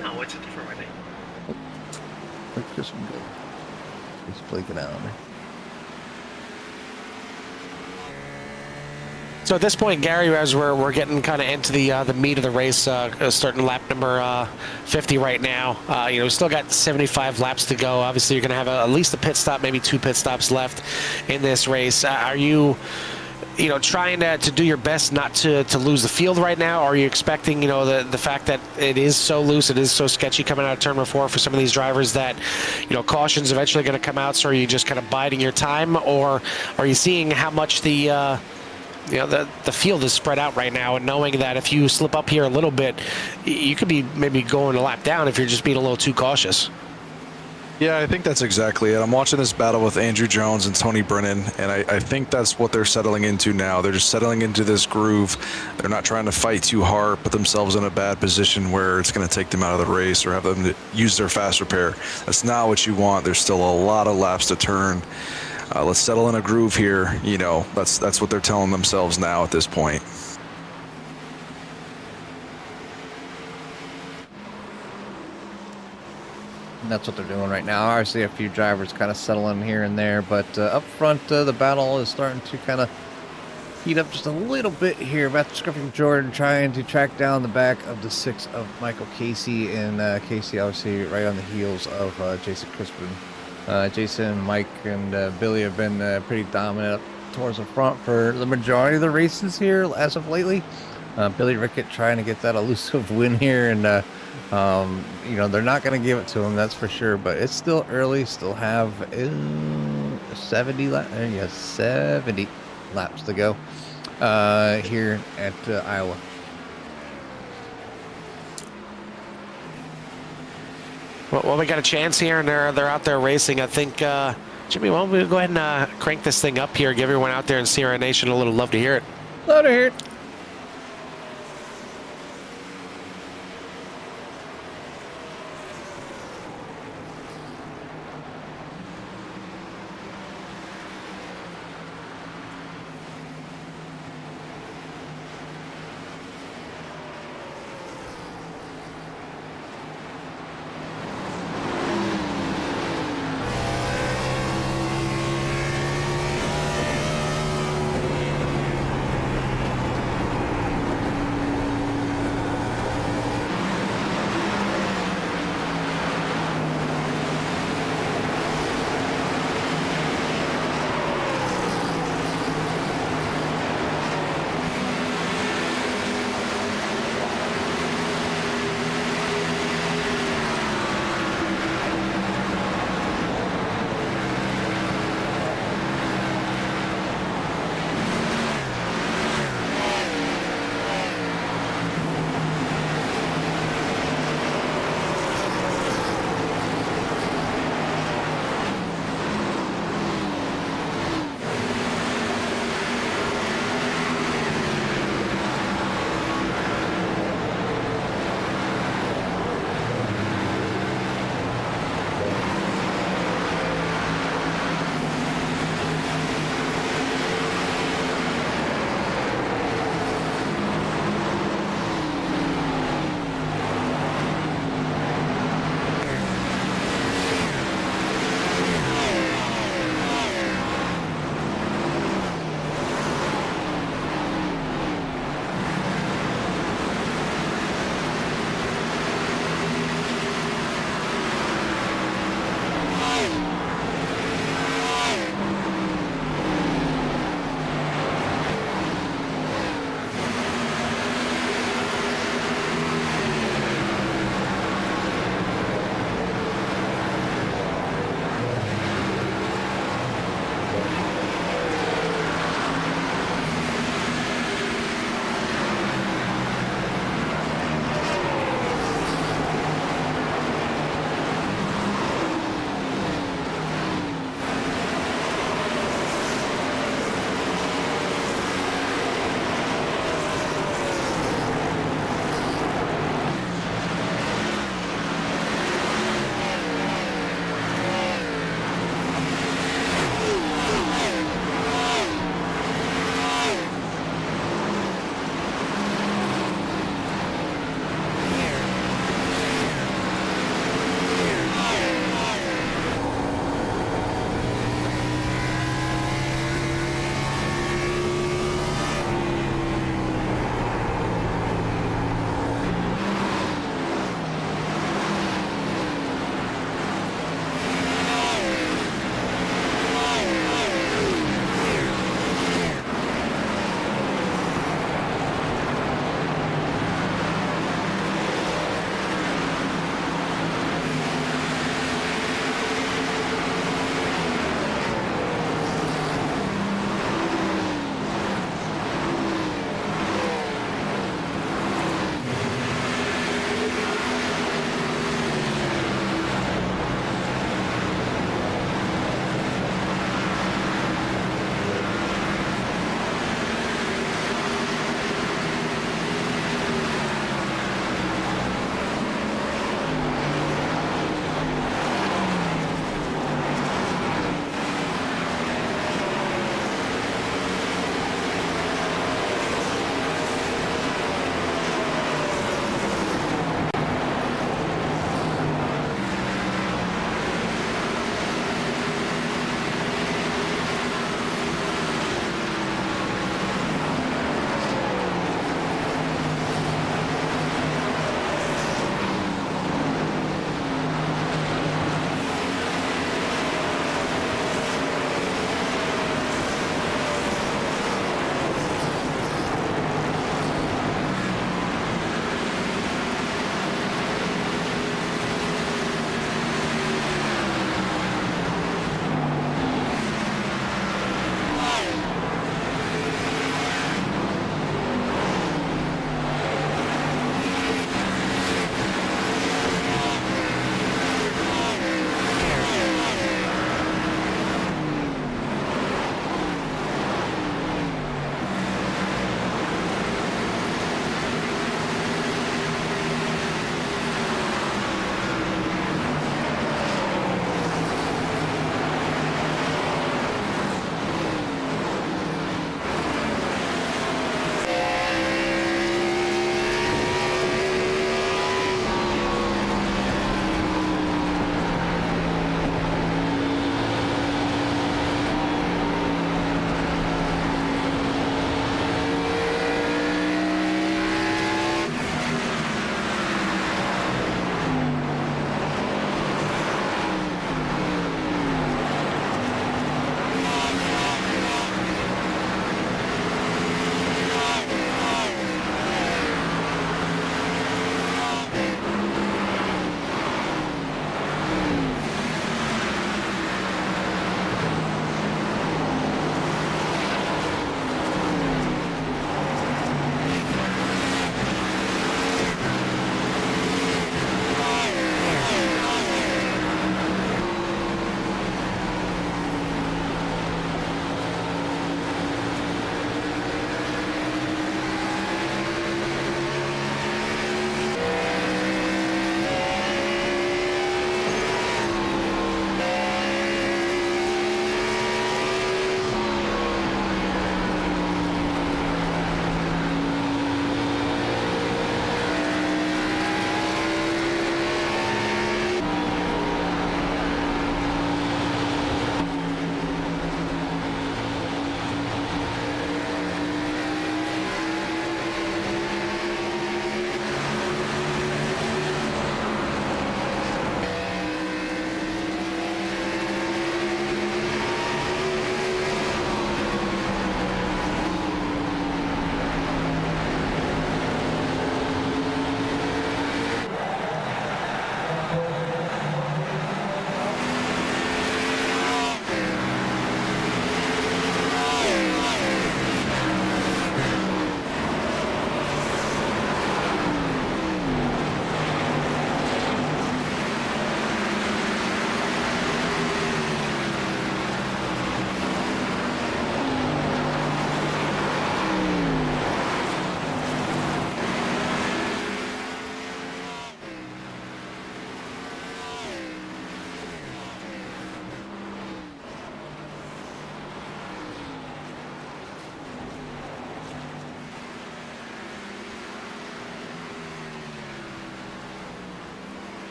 No, it's a different Renee. He's blinking out on me. So at this point, Gary, as we're getting kind of into the meat of the race, starting lap number 50 right now. We still got 75 laps to go. Obviously, you're going to have at least a pit stop, maybe 2 pit stops left in this race. Are you trying to do your best not to lose the field right now? Or are you expecting, the fact that it is so loose, it is so sketchy coming out of turn 4 for some of these drivers that, caution's eventually going to come out? So are you just kind of biding your time, or are you seeing how much the field is spread out right now, and knowing that if you slip up here a little bit, you could be maybe going a lap down if you're just being a little too cautious? Yeah, I think that's exactly it. I'm watching this battle with Andrew Jones and Tony Brennan, and I think that's what they're settling into now. They're just settling into this groove. They're not trying to fight too hard, put themselves in a bad position where it's going to take them out of the race or have them to use their fast repair. That's not what you want. There's still a lot of laps to turn. Let's settle in a groove here. That's what they're telling themselves now at this point. And that's what they're doing right now. I see a few drivers kind of settling here and there, but up front, the battle is starting to kind of heat up just a little bit here. Matthew Scriffing Jordan trying to track down the back of the 6 of Michael Casey, and Casey obviously right on the heels of Jason Crispin. Jason, Mike, and Billy have been pretty dominant up towards the front for the majority of the races here as of lately. Billy Rickett trying to get that elusive win here, and you know, they're not going to give it to him, that's for sure, but it's still early. Still have 70 laps to go here at Iowa. Well, we got a chance here, and they're out there racing. I think, Jimmy, well, we'll go ahead and crank this thing up here, give everyone out there in Sierra Nation a little love to hear it. Love to hear it.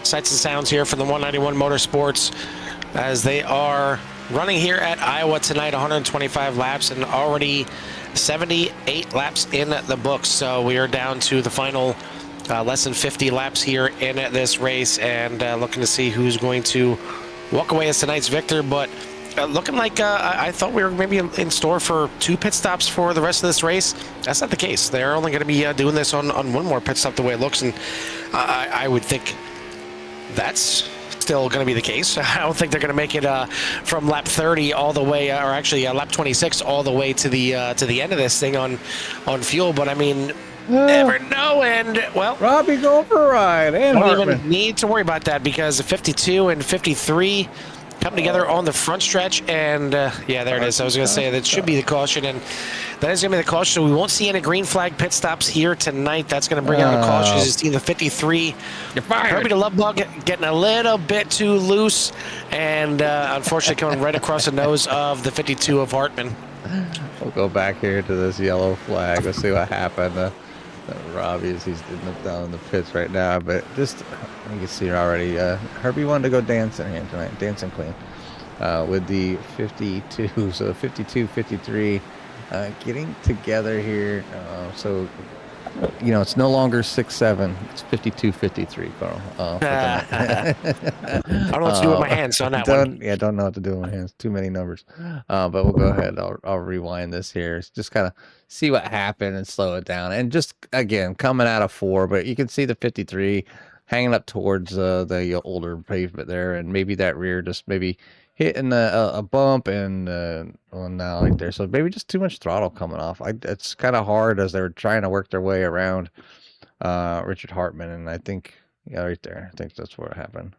sights and sounds here from the 191 Motorsports as they are running here at Iowa tonight, 125 laps and already 78 laps in the books. So we are down to the final less than 50 laps here in this race, and looking to see who's going to walk away as tonight's victor. But looking like I thought we were maybe in store for 2 pit stops for the rest of this race. That's not the case. They're only going to be doing this on 1 more pit stop the way it looks, and I would think that's still going to be the case. I don't think they're going to make it from lap 30 all the way, or actually lap 26 all the way to the end of this thing on fuel. But I mean, never know. And well, Robbie, go for a ride. And don't Hartman. even need to worry about that because 52 and 53 come together on the front stretch, and yeah, there it is. I was going to say that should be the caution, and that is going to be the caution. So we won't see any green flag pit stops here tonight. That's going to bring out the cautions. You see the 53. Herbie the Love Bug getting a little bit too loose, and unfortunately coming right across the nose of the 52 of Hartman. We'll go back here to this yellow flag. Let's see what happened. Robbie's he's down in the pits right now, but just you can see already. Herbie wanted to go dancing here tonight, dancing clean, with the 52. So 52, 53, getting together here. So you know it's no longer 6-7. It's 52, 53, Carl. I don't know what to do with my hands on that one. Yeah, don't know what to do with my hands. Too many numbers. But we'll go ahead. I'll rewind this here. Just kind of see what happened and slow it down. And just again coming out of 4, but you can see the 53 hanging up towards the older pavement there, and maybe that rear just maybe hitting a bump and well, now like there. So maybe just too much throttle coming off. It's kind of hard as they're trying to work their way around Richard Hartman, and I think right there. I think that's where it happened.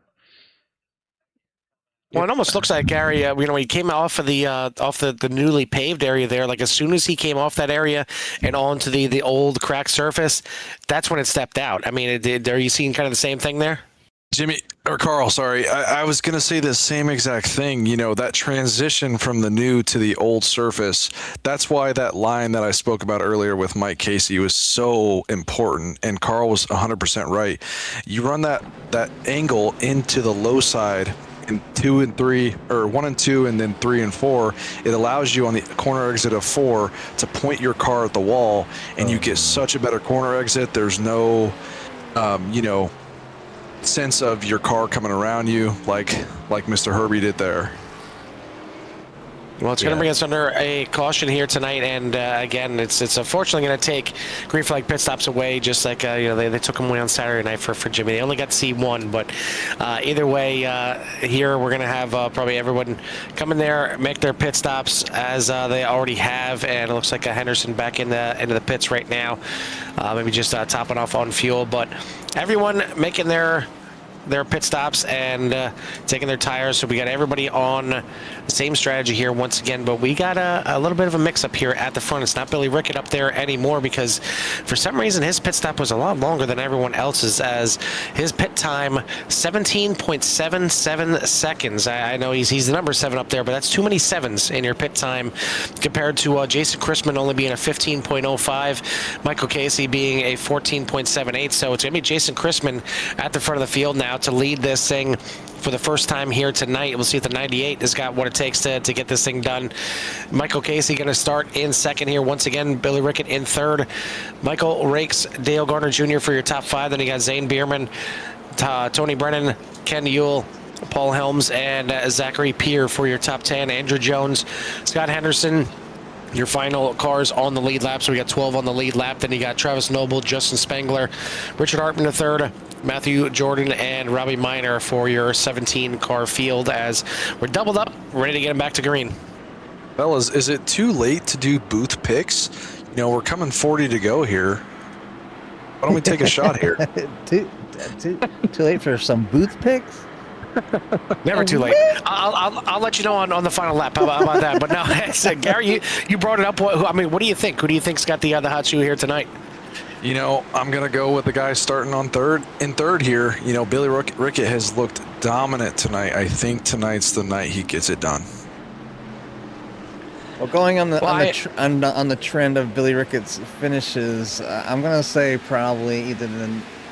Well, it almost looks like Gary. He came off of the newly paved area there. Like as soon as he came off that area and onto the old cracked surface, that's when it stepped out. I mean, are you seeing kind of the same thing there? Jimmy, or Carl, sorry. I was going to say the same exact thing. You know, that transition from the new to the old surface, that's why that line that I spoke about earlier with Mike Casey was so important. And Carl was 100% right. You run that angle into the low side in 2 and 3, or 1 and 2, and then 3 and 4, it allows you on the corner exit of 4 to point your car at the wall, and you get such a better corner exit. There's no, sense of your car coming around you like Mr. Herbie did there. Well, it's going to bring us under a caution here tonight, and again, it's unfortunately going to take green flag pit stops away, just like they took them away on Saturday night for Jimmy. They only got to see 1, but either way, here we're going to have probably everyone come in there, make their pit stops as they already have, and it looks like Henderson back into the pits right now, maybe just topping off on fuel, but everyone making their pit stops and taking their tires. So we got everybody on the same strategy here once again, but we got a little bit of a mix-up here at the front. It's not Billy Rickett up there anymore because for some reason his pit stop was a lot longer than everyone else's, as his pit time 17.77 seconds. I know he's the number 7 up there, but that's too many 7s in your pit time compared to Jason Chrisman only being a 15.05, Michael Casey being a 14.78. So it's going to be Jason Chrisman at the front of the field now to lead this thing for the first time here tonight. We'll see if the 98 has got what it takes to get this thing done. Michael Casey going to start in second here. Once again, Billy Rickett in third. Michael Rakes, Dale Garner Jr. for your top 5. Then you got Zane Bierman, Tony Brennan, Ken Ewell, Paul Helms, and Zachary Peer for your top 10. Andrew Jones, Scott Henderson, your final cars on the lead lap. So we got 12 on the lead lap. Then you got Travis Noble, Justin Spengler, Richard Hartman the third, Matthew Jordan, and Robbie Minor for your 17-car field as we're doubled up, ready to get them back to green. Fellas, is it too late to do booth picks? We're coming 40 to go here. Why don't we take a shot here? too late for some booth picks? Never too late. I'll let you know on the final lap. How about that? But no, Gary, you brought it up. What do you think? Who do you think's got the hot shoe here tonight? I'm going to go with the guy starting on third here. Billy Rickett has looked dominant tonight. I think tonight's the night he gets it done. Well, going on the trend of Billy Rickett's finishes, I'm going to say probably either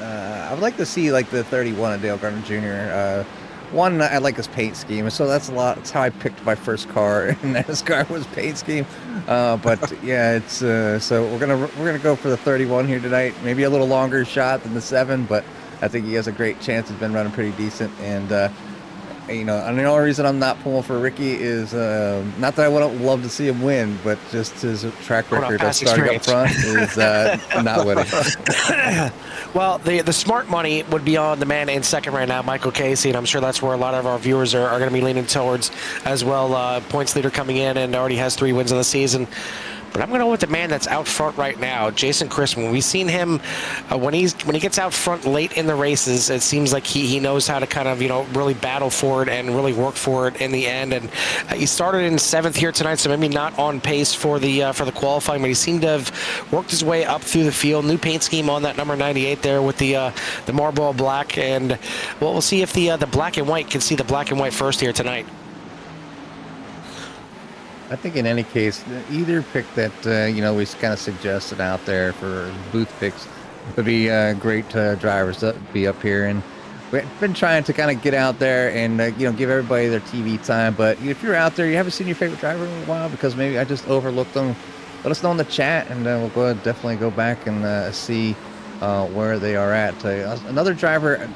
I would like to see like the 31 of Dale Gardner Jr. One, I like his paint scheme, so that's a lot. That's how I picked my first car in NASCAR was paint scheme. But yeah, it's so we're gonna go for the 31 here tonight. Maybe a little longer shot than the 7, but I think he has a great chance. He's been running pretty decent, and and the only reason I'm not pulling for Ricky is not that I would love to see him win, but just his track record of starting up front is not winning. Well, the smart money would be on the man in second right now, Michael Casey, and I'm sure that's where a lot of our viewers are going to be leaning towards as well. Points leader coming in and already has 3 wins of the season. But I'm going to go with the man that's out front right now, Jason Christman. We've seen him when he gets out front late in the races. It seems like he knows how to kind of really battle for it and really work for it in the end. And he started in 7th here tonight, so maybe not on pace for the qualifying, but he seemed to have worked his way up through the field. New paint scheme on that number 98 there with the Marlboro black, and well, we'll see if the black and white can see the black and white first here tonight. I think in any case, either pick that we kind of suggested out there for booth picks would be great drivers to be up here. And we've been trying to kind of get out there and give everybody their TV time. But if you're out there, you haven't seen your favorite driver in a while because maybe I just overlooked them, let us know in the chat, and we'll go ahead, definitely go back and see where they are at. Another driver,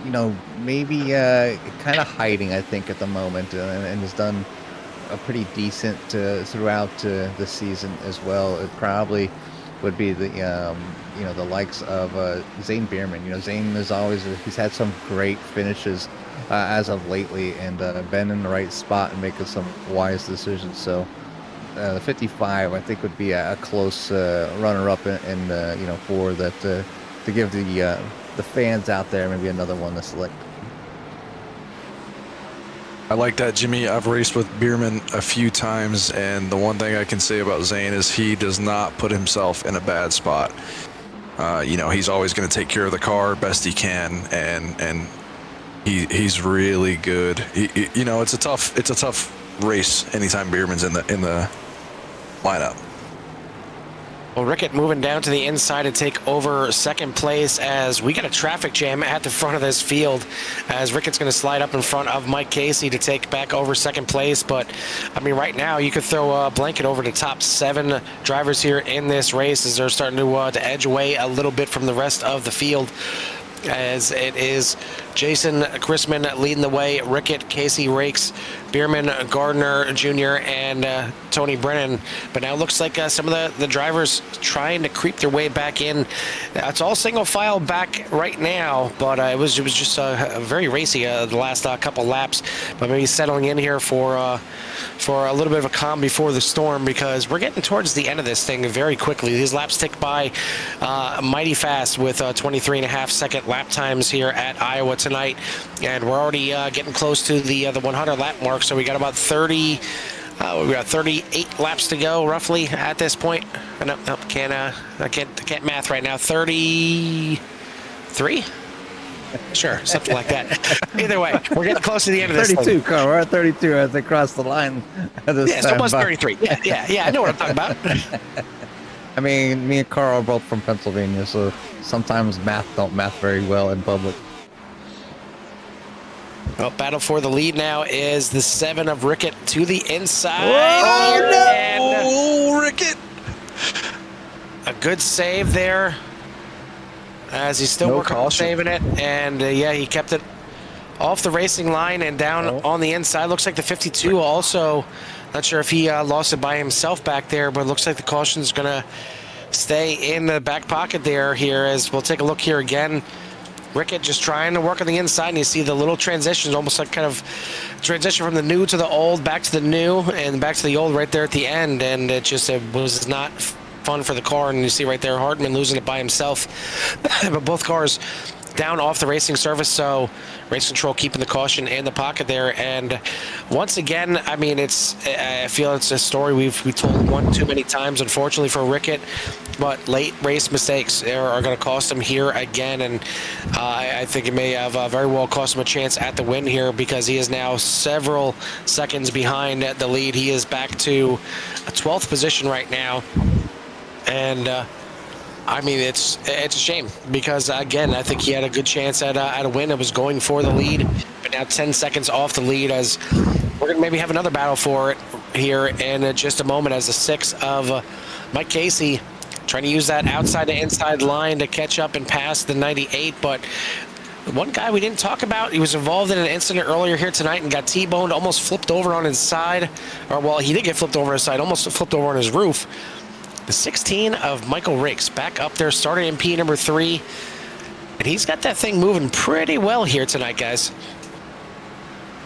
maybe kind of hiding, I think, at the moment, and has done a pretty decent throughout the season as well. It probably would be the the likes of Zane Bierman. Zane is always he's had some great finishes as of lately, and been in the right spot and making some wise decisions. So the 55 I think would be a close runner-up, and for that to give the fans out there maybe another one to select. I like that, Jimmy. I've raced with Bierman a few times, and the one thing I can say about Zane is he does not put himself in a bad spot. He's always going to take care of the car best he can, and he's really good. It's a tough race anytime Bierman's in the lineup. Well, Rickett moving down to the inside to take over second place as we got a traffic jam at the front of this field, as Rickett's going to slide up in front of Mike Casey to take back over second place. But I mean, right now you could throw a blanket over the top 7 drivers here in this race as they're starting to edge away a little bit from the rest of the field, as it is Jason Christman leading the way, Rickett, Casey, Rakes, Bierman, Gardner Jr., and Tony Brennan. But now it looks like some of the drivers trying to creep their way back in. It's all single file back right now, but it was just very racy the last couple laps. But maybe settling in here for a little bit of a calm before the storm, because we're getting towards the end of this thing very quickly. These laps tick by mighty fast with 23.5-second lap times here at Iowa tonight, and we're already getting close to the 100 lap mark. So we got about 30. We got 38 laps to go, roughly, at this point. No, I can't math right now. 33. Sure, something like that. Either way, we're getting close to the end of this 32, Carl. We're at 32 as they cross the line. It's almost 33. Yeah, I know what I'm talking about. I mean, me and Carl are both from Pennsylvania, so sometimes math don't math very well in public. Well, battle for the lead now is the 7 of Rickett to the inside. Oh, Rickett! A good save there, as he's still working on saving it. And he kept it off the racing line and down on the inside. Looks like the 52 also, not sure if he lost it by himself back there, but it looks like the caution is going to stay in the back pocket there here, as we'll take a look here again. Rickett just trying to work on the inside, and you see the little transitions, almost like kind of transition from the new to the old, back to the new, and back to the old right there at the end, and it just was not fun for the car. And you see right there Hartman losing it by himself. But both cars down off the racing surface, so race control keeping the caution in the pocket there. And once again, I mean, I feel it's a story we told one too many times, unfortunately, for Rickett. But late race mistakes are going to cost him here again, and I think it may have very well cost him a chance at the win here, because he is now several seconds behind the lead. He is back to a 12th position right now, and I mean, it's a shame because, again, I think he had a good chance at a win. It was going for the lead, but now 10 seconds off the lead as we're going to maybe have another battle for it here in just a moment as the 6 of Mike Casey trying to use that outside to inside line to catch up and pass the 98. But one guy we didn't talk about, he was involved in an incident earlier here tonight and got T-boned, almost flipped over on his side. Or, well, he did get flipped over his side, almost flipped over on his roof. The 16 of Michael Rakes back up there, starting in P number 3. And he's got that thing moving pretty well here tonight, guys.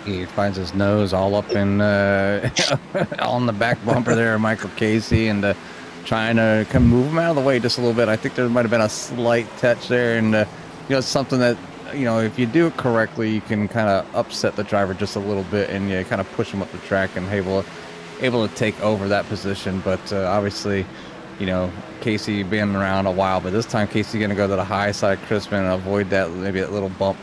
He finds his nose all up in on the back bumper there, Michael Casey, and trying to come move him out of the way just a little bit. I think there might have been a slight touch there, and it's something that, if you do it correctly, you can kind of upset the driver just a little bit, and you kind of push him up the track and able to take over that position. But obviously, Casey been around a while, but this time Casey going to go to the high side, Crispin, and avoid that little bump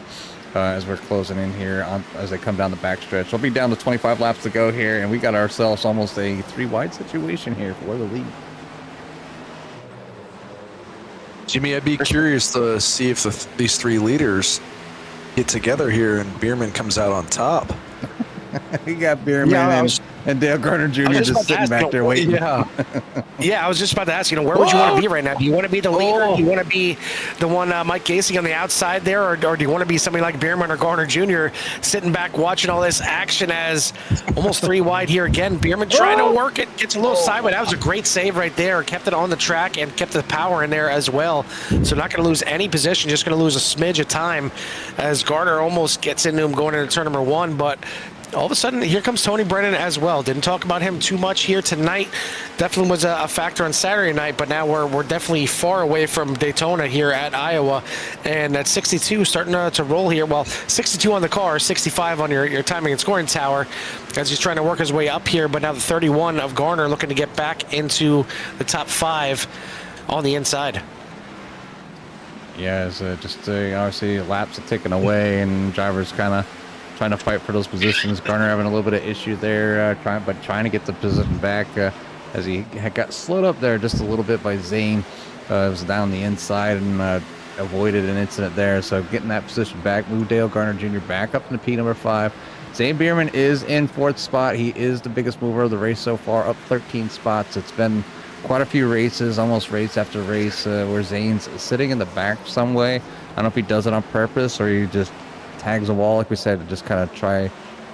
as we're closing in here as they come down the backstretch. We'll be down to 25 laps to go here, and we got ourselves almost a 3-wide situation here for the lead. Jimmy, I'd be curious to see if these 3 leaders get together here and Bierman comes out on top. You got Bierman and Dale Gardner Jr. just sitting back there waiting. Yeah, I was just about to ask, where would you want to be right now? Do you want to be the leader? Do you want to be the one, Mike Casey, on the outside there? Or do you want to be somebody like Bierman or Gardner Jr. sitting back watching all this action as almost 3 wide here again? Bierman trying to work it, gets a little sideways. That was a great save right there. Kept it on the track and kept the power in there as well. So not going to lose any position, just going to lose a smidge of time as Gardner almost gets into him going into turn number 1. But all of a sudden, here comes Tony Brennan as well. Didn't talk about him too much here tonight. Definitely was a factor on Saturday night, but now we're definitely far away from Daytona here at Iowa. And at 62, starting to roll here. Well, 62 on the car, 65 on your timing and scoring tower as he's trying to work his way up here. But now the 31 of Garner looking to get back into the top 5 on the inside. Yeah, it's obviously laps are taken away and drivers kind of trying to fight for those positions. Garner having a little bit of issue there, trying to get the position back as he got slowed up there just a little bit by Zane. It was down the inside and avoided an incident there. So getting that position back, moved Dale Garner Jr. back up into P number 5. Zane Bierman is in 4th spot. He is the biggest mover of the race so far, up 13 spots. It's been quite a few races, almost race after race, where Zane's sitting in the back some way. I don't know if he does it on purpose or he just tags a wall, like we said, to just kind of try.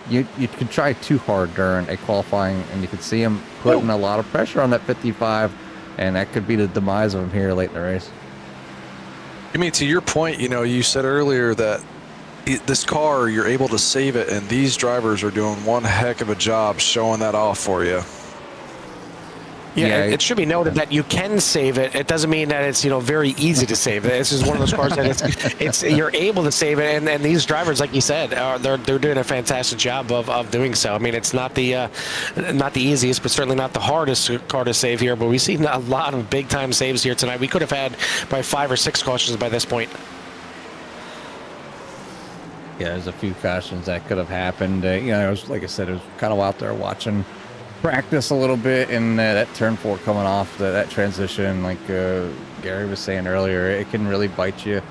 You could try too hard during a qualifying, and you could see him putting a lot of pressure on that 55, and that could be the demise of him here late in the race. I mean, to your point, you said earlier that this car, you're able to save it, and these drivers are doing one heck of a job showing that off for you. Yeah, it should be noted that you can save it. It doesn't mean that it's very easy to save it. This is one of those cars that it's you're able to save it, and these drivers, like you said, they're doing a fantastic job of doing so. I mean, it's not the easiest, but certainly not the hardest car to save here. But we've seen a lot of big time saves here tonight. We could have had probably 5 or 6 cautions by this point. Yeah, there's a few cautions that could have happened. It was, like I said, it was kind of out there watching practice a little bit, and that turn 4 coming off that transition, like Gary was saying earlier, it can really bite you,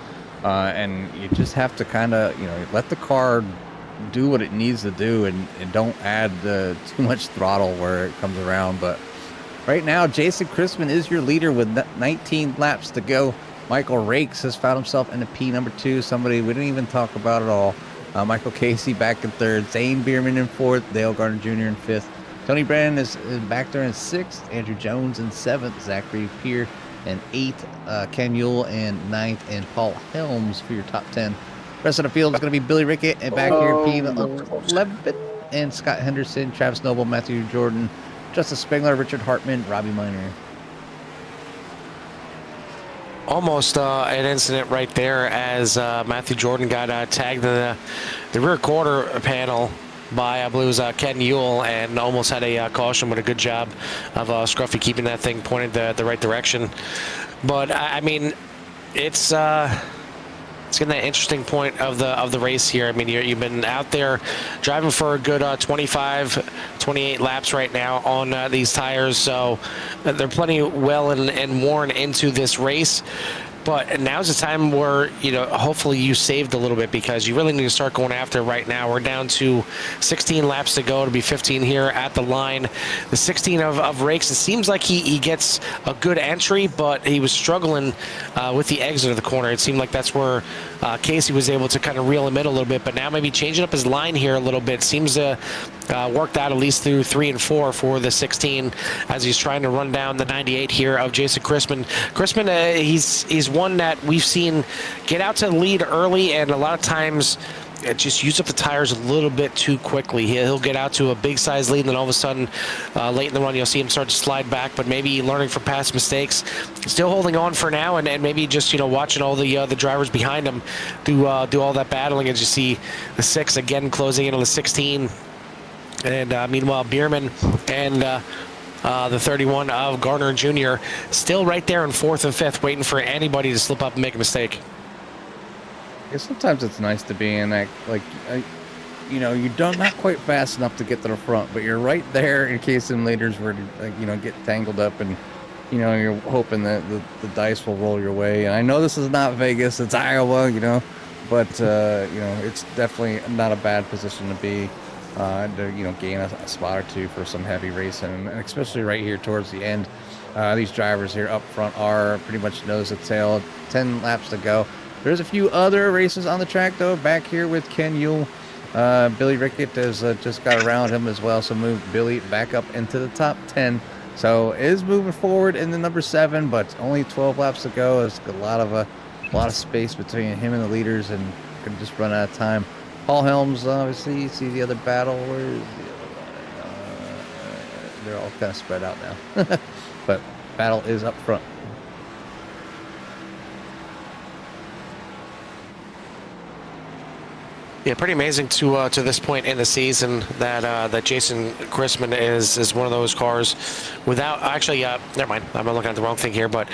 and you just have to kind of let the car do what it needs to do, and don't add too much throttle where it comes around. But right now, Jason Crispin is your leader with 19 laps to go. Michael Rakes has found himself in the P number 2, somebody we didn't even talk about at all. Michael Casey back in 3rd, Zane Bierman in 4th, Dale Gardner Jr. in 5th. Tony Brennan is back there in 6th, Andrew Jones in 7th, Zachary Peer in 8th, Ken Ewell in 9th, and Paul Helms for your top 10. Rest of the field is going to be Billy Rickett and back here P 11th, and Scott Henderson, Travis Noble, Matthew Jordan, Justin Spengler, Richard Hartman, Robbie Miner. Almost an incident right there as Matthew Jordan got tagged in the rear quarter panel by, I believe it was Ken Ewell, and almost had a caution, but a good job of Scruffy keeping that thing pointed the right direction. But I mean, it's it's getting that interesting point of the race here. I mean, you've been out there driving for a good 25, 28 laps right now on these tires, so they're plenty well and worn into this race. But now's the time where, hopefully you saved a little bit, because you really need to start going after right now. We're down to 16 laps to go. It'll be 15 here at the line. The 16 of Rakes, it seems like he gets a good entry, but he was struggling with the exit of the corner. It seemed like that's where Casey was able to kind of reel him in a little bit, but now maybe changing up his line here a little bit. Seems to worked out at least through 3 and 4 for the 16 as he's trying to run down the 98 here of Jason Chrisman. Chrisman, he's one that we've seen get out to the lead early, and a lot of times just use up the tires a little bit too quickly. He'll get out to a big size lead, and then all of a sudden late in the run you'll see him start to slide back, but maybe learning from past mistakes, still holding on for now, and maybe just watching all the drivers behind him do all that battling as you see the 6 again closing in on the 16. And meanwhile, Bierman and the 31 of Garner Jr. still right there in 4th and 5th, waiting for anybody to slip up and make a mistake. Yeah, sometimes it's nice to be in that, you're not quite fast enough to get to the front, but you're right there in case some leaders were to, get tangled up, and, you're hoping that the dice will roll your way. And I know this is not Vegas, it's Iowa, but, it's definitely not a bad position to be. To gain a spot or two for some heavy racing, and especially right here towards the end. These drivers here up front are pretty much nose to tail. 10 laps to go. There's a few other races on the track though. Back here with Ken Yule, Billy Rickett has just got around him as well, so moved Billy back up into the top 10. So is moving forward in the number 7, but only 12 laps to go. There's a lot of space between him and the leaders, and could just run out of time. Paul Helms, obviously, you see the other battle. Where is the other one? They're all kind of spread out now. But battle is up front. Yeah, pretty amazing to this point in the season that Jason Chrisman is one of those cars without actually. Never mind, I'm looking at the wrong thing here, but.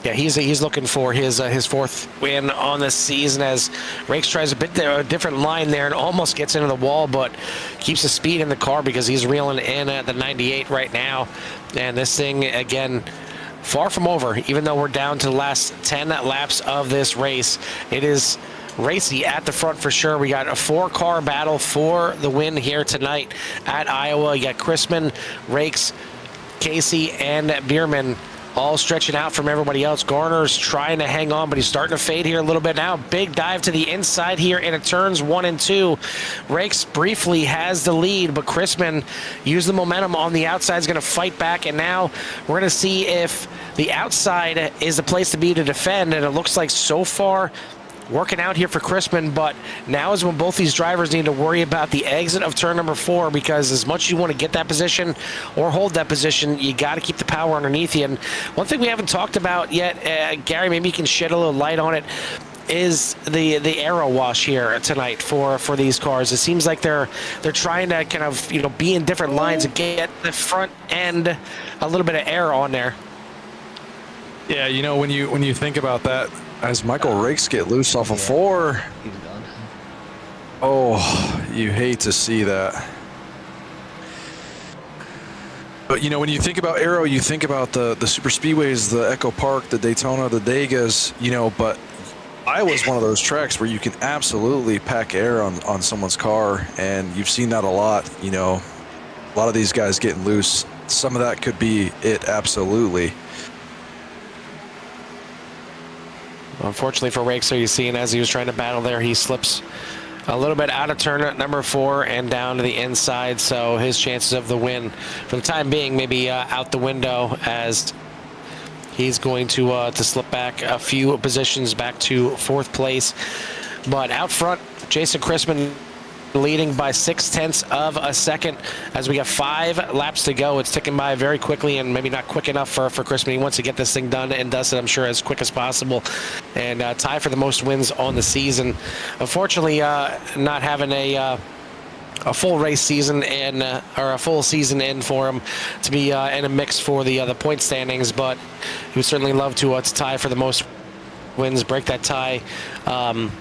Yeah, he's looking for his 4th win on the season as Rakes tries a different line there and almost gets into the wall, but keeps the speed in the car because he's reeling in at the 98 right now. And this thing, again, far from over. Even though we're down to the last 10 laps of this race, it is racy at the front for sure. We got a 4-car battle for the win here tonight at Iowa. You got Chrisman, Rakes, Casey, and Bierman all stretching out from everybody else. Garner's trying to hang on, but he's starting to fade here a little bit now. Big dive to the inside here into turns 1 and 2. Rakes briefly has the lead, but Chrisman used the momentum on the outside, is going to fight back, and now we're going to see if the outside is the place to be to defend, and it looks like so far working out here for Chrisman, but now is when both these drivers need to worry about the exit of turn number 4, because as much as you want to get that position or hold that position, you got to keep the power underneath you. And one thing we haven't talked about yet, Gary, maybe you can shed a little light on it, is the aero wash here tonight for these cars. It seems like they're trying to kind of be in different lines and get the front end a little bit of air on there. Yeah, when you think about that, as Michael Rakes get loose off of 4, He's done. oh, you hate to see that. But when you think about aero, you think about the super speedways, the Echo Park, the Daytona, the Degas, but Iowa's one of those tracks where you can absolutely pack air on someone's car, and you've seen that a lot. A lot of these guys getting loose. Some of that could be it, absolutely. Unfortunately for Rakes, you're seeing as he was trying to battle there, he slips a little bit out of turn number 4 and down to the inside, so his chances of the win for the time being maybe out the window, as he's going to slip back a few positions back to 4th place. But out front, Jason Chrisman leading by 0.6 of a second as we got 5 laps to go. It's ticking by very quickly, and maybe not quick enough for Chrisman. He wants to get this thing done and does it, I'm sure, as quick as possible, and tie for the most wins on the season. Unfortunately, not having a full race season or a full season in for him to be in a mix for the point standings, but he would certainly love to tie for the most wins, break that tie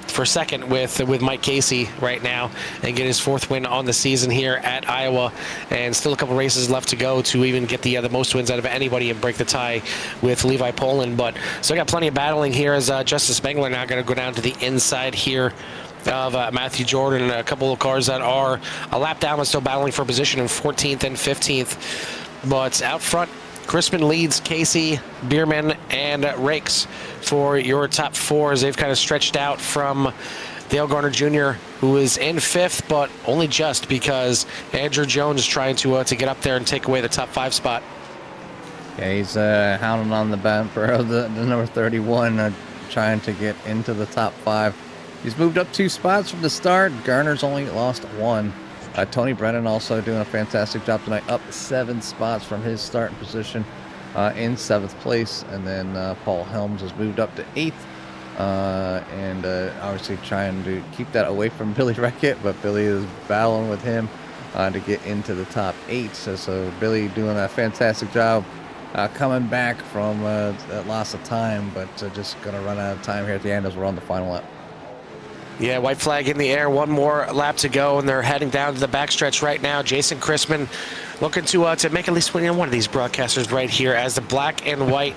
for second with Mike Casey right now, and get his 4th win on the season here at Iowa. And still a couple races left to go to even get the most wins out of anybody and break the tie with Levi Poland. But still got plenty of battling here as Justin Spengler now going to go down to the inside here of Matthew Jordan, and a couple of cars that are a lap down but still battling for position in 14th and 15th. But out front, Crispin leads Casey, Bierman, and Rakes for your top 4 as they've kind of stretched out from Dale Garner Jr., who is in 5th, but only just because Andrew Jones is trying to get up there and take away the top 5 spot. Yeah, he's hounding on the bumper of the number 31, trying to get into the top 5. He's moved up 2 spots from the start. Garner's only lost 1. Tony Brennan also doing a fantastic job tonight, up 7 spots from his starting position in 7th place. And then Paul Helms has moved up to 8th, and obviously trying to keep that away from Billy Reckett, but Billy is battling with him to get into the top 8. So Billy doing a fantastic job coming back from that loss of time, but just going to run out of time here at the end as we're on the final lap. Yeah, white flag in the air. 1 more lap to go, and they're heading down to the backstretch right now. Jason Chrisman looking to make at least one of these broadcasters right here as the black and white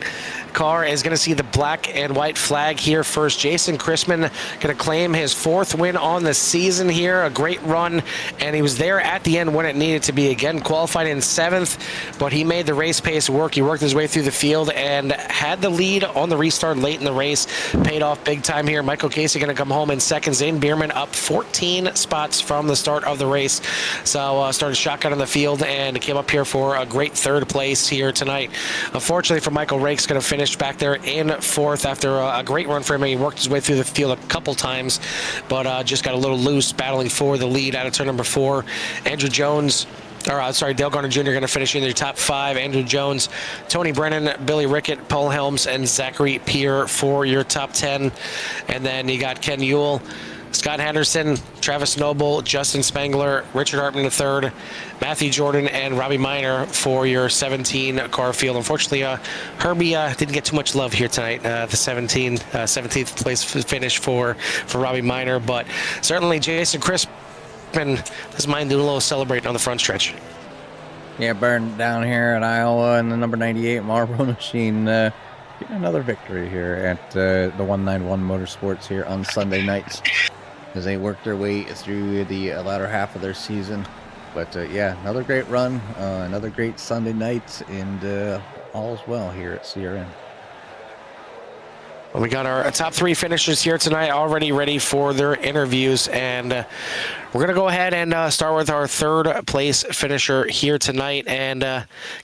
car is going to see the black and white flag here first. Jason Chrisman going to claim his 4th win on the season here. A great run, and he was there at the end when it needed to be. Again, qualified in 7th, but he made the race pace work. He worked his way through the field and had the lead on the restart late in the race. Paid off big time here. Michael Casey going to come home in 2nd. Zane Bierman up 14 spots from the start of the race. So started shotgun in the field and came up here for a great 3rd place here tonight. Unfortunately for Michael Rakes, going to finish back there in 4th after a great run for him. He worked his way through the field a couple times, but just got a little loose battling for the lead out of turn number 4. Andrew Jones, Dale Garner Jr. going to finish in their top 5. Andrew Jones, Tony Brennan, Billy Rickett, Paul Helms, and Zachary Peer for your top 10. And then you got Ken Ewell, Scott Henderson, Travis Noble, Justin Spengler, Richard Hartman III, Matthew Jordan, and Robbie Minor for your 17 car field. Unfortunately, Herbie didn't get too much love here tonight. The 17th place finish for Robbie Minor, but certainly Jason Crispin doesn't mind doing a little celebrating on the front stretch. Yeah, burned down here at Iowa, and the number 98 Marlboro Machine getting another victory here at the 191 Motorsports here on Sunday nights as they work their way through the latter half of their season. But yeah, another great run, another great Sunday night, and all's well here at CRN. Well, we got our top 3 finishers here tonight already ready for their interviews, and we're going to go ahead and start with our 3rd place finisher here tonight. And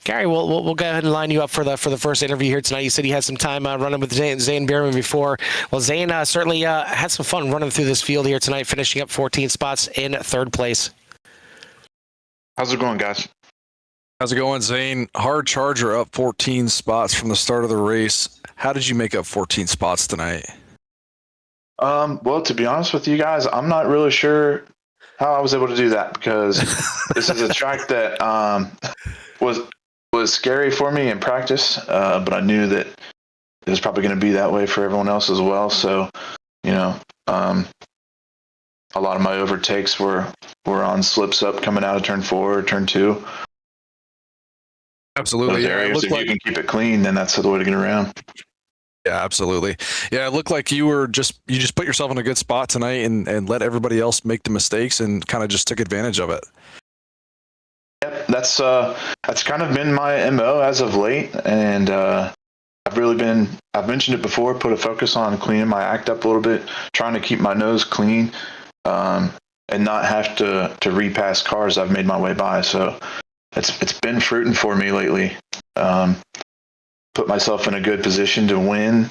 Gary, we'll go ahead and line you up for the first interview here tonight. You said you had some time running with Zane Bierman before. Well, Zane certainly had some fun running through this field here tonight, finishing up 14 spots in 3rd place. How's it going, guys? How's it going, Zane? Hard charger up 14 spots from the start of the race. How did you make up 14 spots tonight? Well, to be honest with you guys, I'm not really sure how I was able to do that, because this is a track that was scary for me in practice, but I knew that it was probably going to be that way for everyone else as well. So, a lot of my overtakes were on slips up coming out of turn 4 or turn 2. Absolutely. Those areas, if you can keep it clean, then that's the way to get around. Yeah, absolutely. Yeah, it looked like you just put yourself in a good spot tonight and let everybody else make the mistakes and kind of just took advantage of it. Yep, that's kind of been my MO as of late, and I've mentioned it before, put a focus on cleaning my act up a little bit, trying to keep my nose clean, and not have to repass cars I've made my way by. So it's been fruiting for me lately. Put myself in a good position to win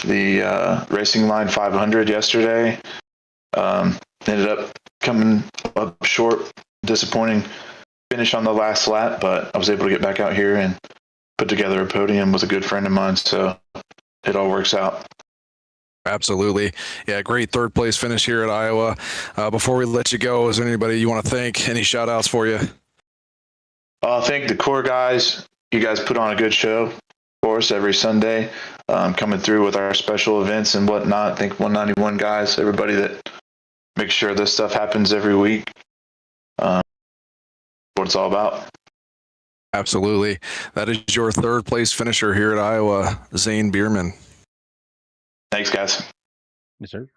the Racing Line 500 yesterday. Ended up coming up short, disappointing finish on the last lap, but I was able to get back out here and put together a podium with a good friend of mine, so it all works out. Absolutely. Yeah, great 3rd place finish here at Iowa. Before we let you go, is there anybody you want to thank? Any shout outs for you? Thank the core guys. You guys put on a good show course, every Sunday, coming through with our special events and whatnot. Thank 191 guys, everybody that makes sure this stuff happens every week. What it's all about. Absolutely. That is your third place finisher here at Iowa, Zane Bierman. Thanks, guys. Yes, sir.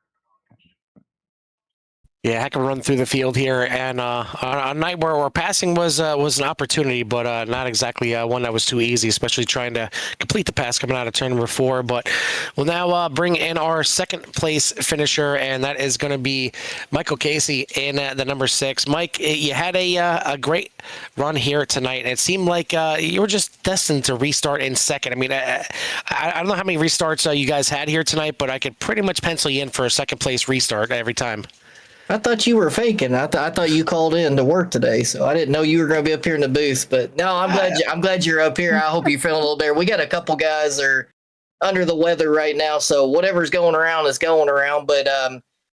Yeah, heck of a run through the field here, and on a night where passing was an opportunity, but not exactly one that was too easy, especially trying to complete the pass coming out of turn number 4. But we'll now bring in our second place finisher, and that is going to be Michael Casey in the number 6. Mike, you had a great run here tonight, and it seemed like you were just destined to restart in second. I mean, I don't know how many restarts you guys had here tonight, but I could pretty much pencil you in for a second place restart every time. I thought you were faking. I thought you called in to work today, so I didn't know you were going to be up here in the booth. But no, I'm glad you're up here. I hope you're feeling a little better. We got a couple guys that are under the weather right now, so whatever's going around is going around. But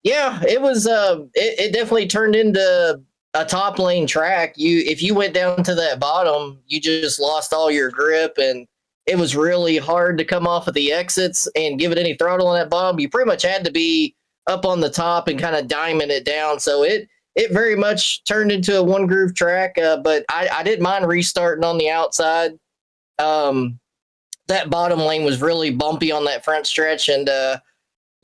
yeah, it was it definitely turned into a top lane track. If you went down to that bottom, you just lost all your grip, and it was really hard to come off of the exits and give it any throttle on that bottom. You pretty much had to be up on the top and kind of diming it down. So it very much turned into a one groove track. But I didn't mind restarting on the outside. That bottom lane was really bumpy on that front stretch. And, I've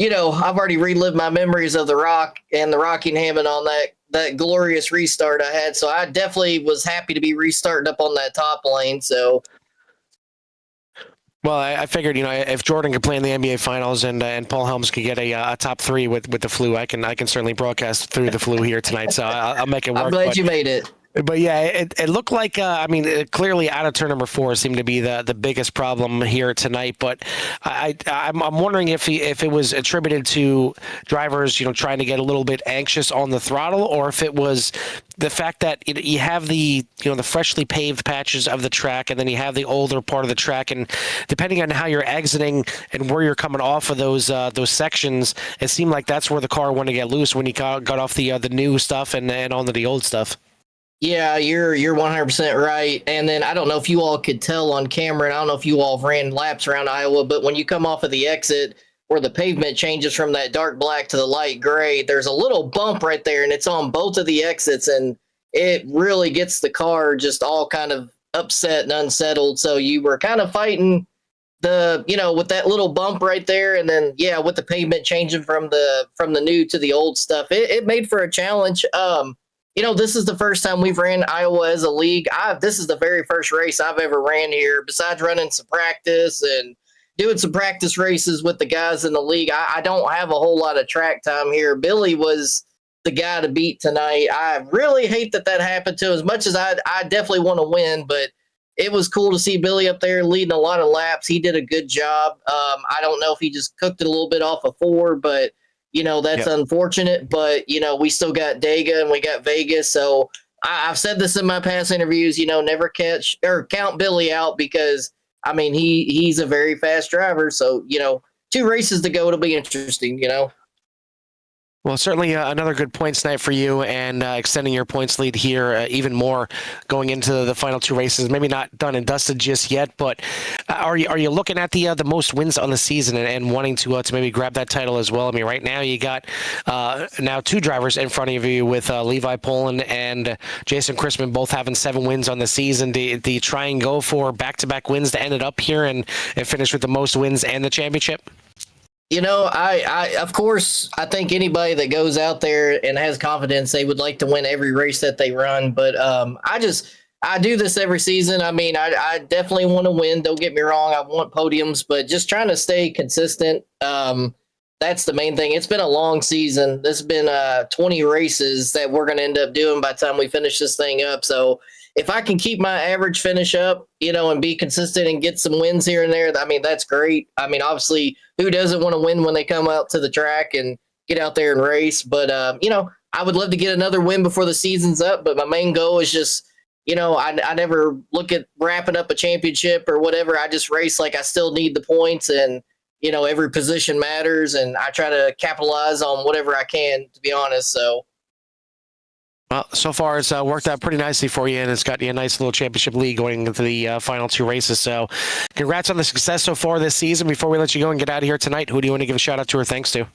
already relived my memories of the Rock and the Rockingham and on that glorious restart I had. So I definitely was happy to be restarting up on that top lane. So, well, I figured, if Jordan could play in the NBA Finals and Paul Helms could get a top 3 with the flu, I can certainly broadcast through the flu here tonight. So I'll make it work. I'm glad you made it. But yeah, it looked like, clearly out of turn number 4 seemed to be the biggest problem here tonight. But I'm wondering if it was attributed to drivers, trying to get a little bit anxious on the throttle, or if it was the fact that you have the freshly paved patches of the track, and then you have the older part of the track, and depending on how you're exiting and where you're coming off of those sections, it seemed like that's where the car wanted to get loose when you got off the new stuff and onto the old stuff. Yeah, you're 100% right. And then I don't know if you all could tell on camera, and I don't know if you all ran laps around Iowa, but when you come off of the exit where the pavement changes from that dark black to the light gray, there's a little bump right there, and it's on both of the exits, and it really gets the car just all kind of upset and unsettled. So you were kind of fighting with that little bump right there, and then with the pavement changing from the new to the old stuff, it made for a challenge. This is the first time we've ran Iowa as a league. This is the very first race I've ever ran here, besides running some practice and doing some practice races with the guys in the league. I don't have a whole lot of track time here. Billy was the guy to beat tonight. I really hate that happened to him, as much as I definitely want to win, but it was cool to see Billy up there leading a lot of laps. He did a good job. I don't know if he just cooked it a little bit off of 4, but that's unfortunate, but, we still got Dega and we got Vegas. So I've said this in my past interviews, never count Billy out, because, he's a very fast driver. So, 2 races to go. It'll be interesting, Well, certainly another good points night for you, and extending your points lead here even more going into the final 2 races. Maybe not done and dusted just yet, but are you looking at the most wins on the season and wanting to maybe grab that title as well? Right now you got now 2 drivers in front of you with Levi Poland and Jason Chrisman both having 7 wins on the season. Do you try and go for back-to-back wins to end it up here and finish with the most wins and the championship? I of course, I think anybody that goes out there and has confidence, they would like to win every race that they run. But I do this every season. I definitely want to win. Don't get me wrong. I want podiums, but just trying to stay consistent. That's the main thing. It's been a long season. There's been 20 races that we're going to end up doing by the time we finish this thing up. So if I can keep my average finish up, and be consistent and get some wins here and there, that's great. Obviously, who doesn't want to win when they come out to the track and get out there and race? But, I would love to get another win before the season's up. But my main goal is just, I never look at wrapping up a championship or whatever. I just race like I still need the points, and, every position matters, and I try to capitalize on whatever I can, to be honest. So. Well, so far it's worked out pretty nicely for you, and it's got you a nice little championship lead going into the final 2 races. So congrats on the success so far this season. Before we let you go and get out of here tonight, who do you want to give a shout out to or thanks to?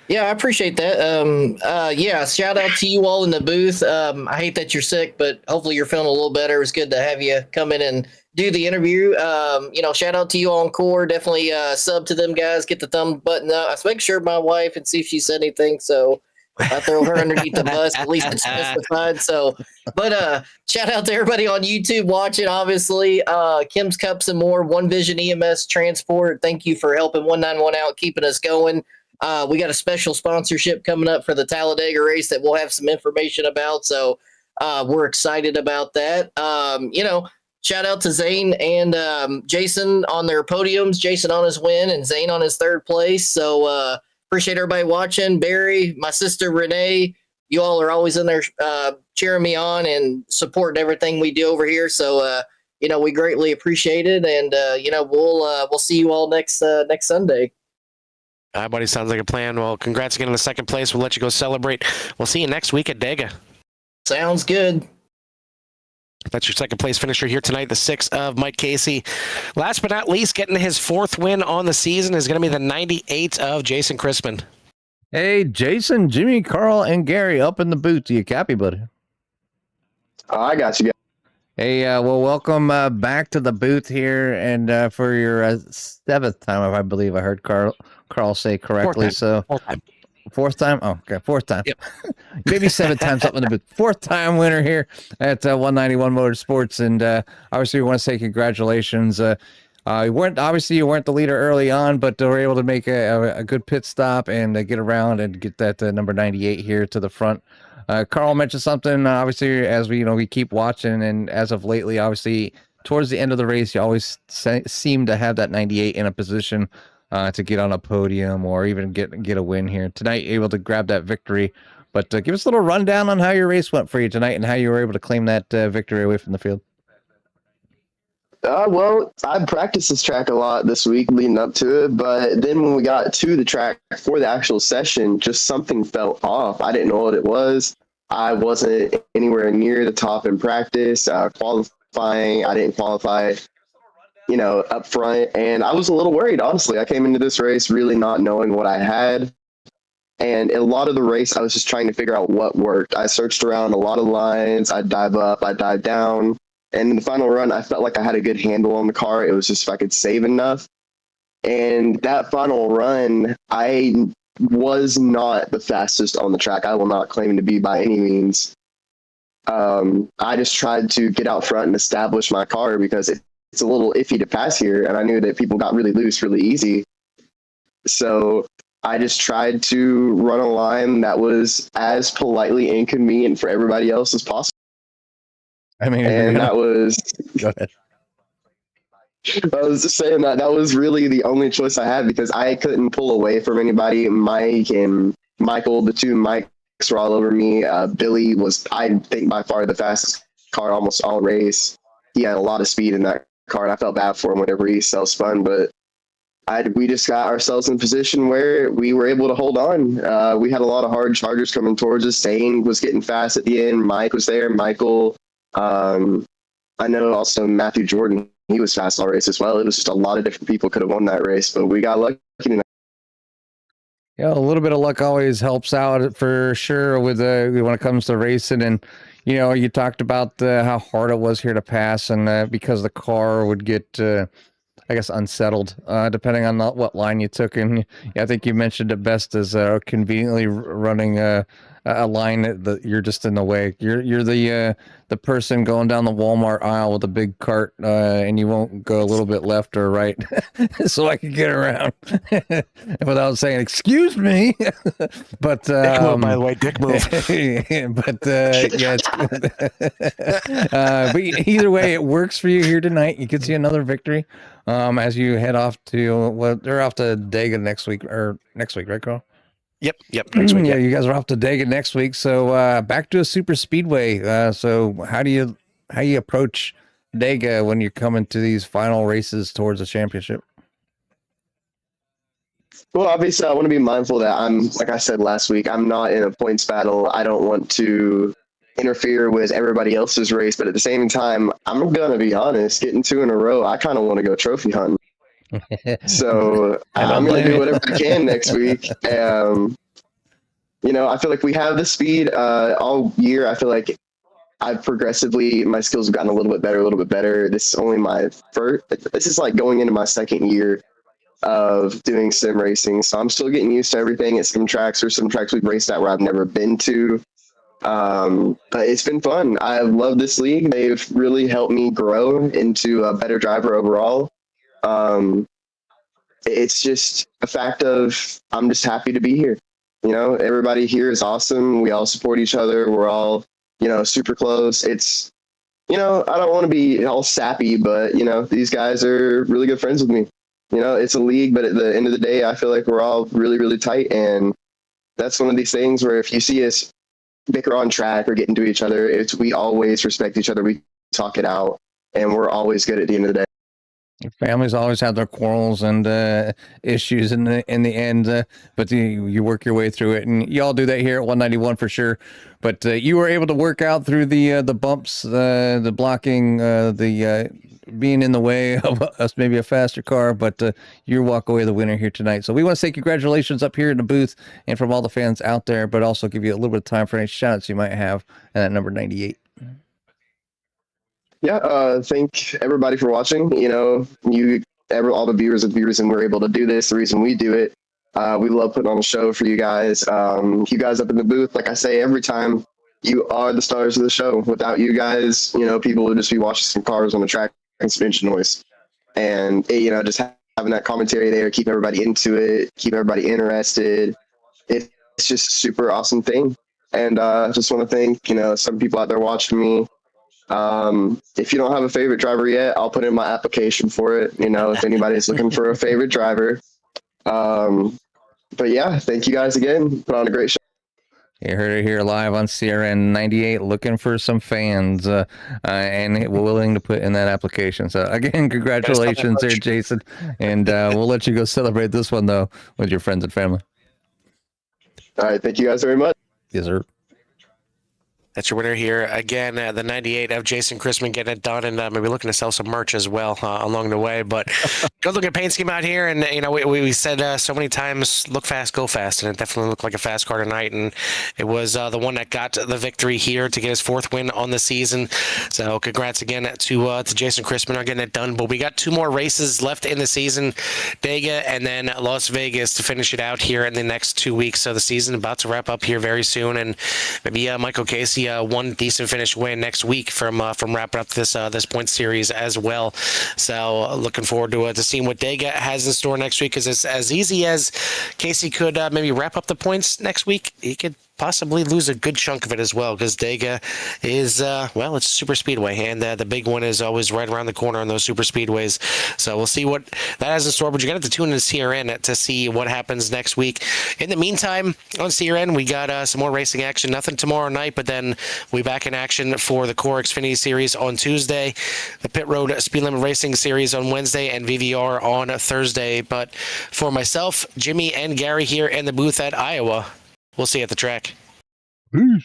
Yeah, I appreciate that. Yeah, shout out to you all in the booth. I hate that you're sick, but hopefully you're feeling a little better. It was good to have you come in and do the interview. Shout out to you on Core. Definitely sub to them guys. Get the thumb button up. I was making sure my wife and see if she said anything. So I throw her underneath the bus. At least it's specified. So, but shout out to everybody on YouTube watching. Obviously, Kim's Cups and more. One Vision EMS Transport. Thank you for helping 191 out, keeping us going. We got a special sponsorship coming up for the Talladega race that we'll have some information about. So we're excited about that. Shout out to Zane and Jason on their podiums. Jason on his win and Zane on his 3rd place. So appreciate everybody watching. Barry, my sister Renee, you all are always in there cheering me on and supporting everything we do over here. So we greatly appreciate it, and we'll see you all next Sunday. All right, buddy, sounds like a plan. Well, congrats again on the 2nd place. We'll let you go celebrate. We'll see you next week at Dega. Sounds good. That's your 2nd place finisher here tonight, the 6th of Mike Casey. Last but not least, getting his 4th win on the season is going to be the 98 of Jason Crispin. Hey, Jason, Jimmy, Carl, and Gary up in the booth. Do you copy, buddy? I got you guys. Hey, well, welcome back to the booth here, and for your 7th time, if I believe I heard Carl say correctly. So 4th time. 4th time? Oh, okay, 4th time. Yep. Maybe 7 times up in the booth. 4th time winner here at 191 Motorsports, and obviously we want to say congratulations. You weren't the leader early on, but were able to make a good pit stop and get around and get that number 98 here to the front. Carl mentioned something, obviously, as we keep watching, and as of lately, obviously, towards the end of the race, you always seem to have that 98 in a position to get on a podium or even get a win here. Tonight, able to grab that victory. But give us a little rundown on how your race went for you tonight and how you were able to claim that victory away from the field. Well, I practiced this track a lot this week leading up to it, but then when we got to the track for the actual session, just something felt off. I didn't know what it was. I wasn't anywhere near the top in practice. Qualifying, I didn't qualify, up front, and I was a little worried, honestly. I came into this race really not knowing what I had, and a lot of the race, I was just trying to figure out what worked. I searched around a lot of lines. I'd dive up, I'd dive down. And in the final run, I felt like I had a good handle on the car. It was just if I could save enough. And that final run, I was not the fastest on the track. I will not claim to be by any means. I just tried to get out front and establish my car because it's a little iffy to pass here. And I knew that people got really loose really easy. So I just tried to run a line that was as politely inconvenient for everybody else as possible. That was. Go ahead. I was just saying that was really the only choice I had because I couldn't pull away from anybody. Mike and Michael, the 2 Mikes were all over me. Billy was, I think, by far the fastest car almost all race. He had a lot of speed in that car, and I felt bad for him whenever he self-spun, but we just got ourselves in a position where we were able to hold on. We had a lot of hard chargers coming towards us. Zane was getting fast at the end. Mike was there. Michael. I know also Matthew Jordan, he was fast all race as well. It was just a lot of different people could have won that race, but we got lucky tonight. Yeah, a little bit of luck always helps out for sure with when it comes to racing. And you talked about how hard it was here to pass, and because the car would get unsettled depending on what line you took. And I think you mentioned it best as conveniently running a line that you're just in the way. You're the person going down the Walmart aisle with a big cart, and you won't go a little bit left or right, so I can get around without saying "excuse me." But Dick move, by the way, dick move. But either way, it works for you here tonight. You could see another victory as you head off to they're off to Dega next week, right, Carl? Yep. Next week. Yeah, you guys are off to Dega next week. So back to a super speedway. So how do you approach Dega when you're coming to these final races towards a championship? Well, obviously, I want to be mindful that like I said last week, I'm not in a points battle. I don't want to interfere with everybody else's race. But at the same time, I'm gonna be honest, getting 2 in a row, I kind of want to go trophy hunting. So I'm gonna do whatever I can next week. You know, I feel like we have the speed all year. I feel like my skills have gotten a little bit better. This is only this is like going into my second year of doing sim racing. So I'm still getting used to everything at some tracks. There's some tracks we've raced at where I've never been to. But it's been fun. I love this league. They've really helped me grow into a better driver overall. It's just a fact of I'm just happy to be here. You know, everybody here is awesome. We all support each other. We're all, you know, super close. It's, you know, I don't want to be all sappy, but, you know, these guys are really good friends with me. You know, it's a league, but at the end of the day, I feel like we're all really, really tight. And that's one of these things where if you see us bicker on track or get into each other, we always respect each other. We talk it out, and we're always good at the end of the day. Families always have their quarrels and issues in the end, but you work your way through it, and you all do that here at 191 for sure. But you were able to work out through the bumps, the blocking, the being in the way of us, maybe a faster car. But you walk away the winner here tonight. So we want to say congratulations up here in the booth and from all the fans out there, but also give you a little bit of time for any shout-outs you might have at number 98. Yeah, thank everybody for watching. You know, all the viewers and we're able to do this. The reason we do it, we love putting on a show for you guys. You guys up in the booth, like I say every time, you are the stars of the show. Without you guys, you know, people would just be watching some cars on the track and some engine noise. And you know, just having that commentary there, keep everybody into it, keep everybody interested. It's just a super awesome thing. And I just want to thank, you know, some people out there watching me. If you don't have a favorite driver yet, I'll put in my application for it. You know, if anybody's looking for a favorite driver. But yeah, thank you guys again. Put on a great show. You heard it here live on CRN 98, looking for some fans and willing to put in that application. So again, congratulations there, Jason. And we'll let you go celebrate this one, though, with your friends and family. All right. Thank you guys very much. Yes, sir. That's your winner here. Again, the 98 of Jason Chrisman getting it done, and maybe looking to sell some merch as well along the way. But good looking paint scheme out here. And, you know, we said so many times, look fast, go fast. And it definitely looked like a fast car tonight. And it was the one that got the victory here to get his 4th win on the season. So congrats again to Jason Chrisman on getting it done. But we got 2 more races left in the season, Dega and then Las Vegas to finish it out here in the next 2 weeks. So the season about to wrap up here very soon. And maybe Michael Casey, one decent finish win next week from wrapping up this point series as well. So looking forward to seeing what Dega has in store next week, because it's as easy as Casey could maybe wrap up the points next week. He could possibly lose a good chunk of it as well, because Dega is, well, it's super speedway, and the big one is always right around the corner on those super speedways. So we'll see what that has in store, but you're going to have to tune in to CRN to see what happens next week. In the meantime, on CRN, we got some more racing action. Nothing tomorrow night, but then we'll be back in action for the Core Xfinity Series on Tuesday, the Pit Road Speed Limit Racing Series on Wednesday, and VVR on Thursday. But for myself, Jimmy, and Gary here in the booth at Iowa, we'll see you at the track. Peace.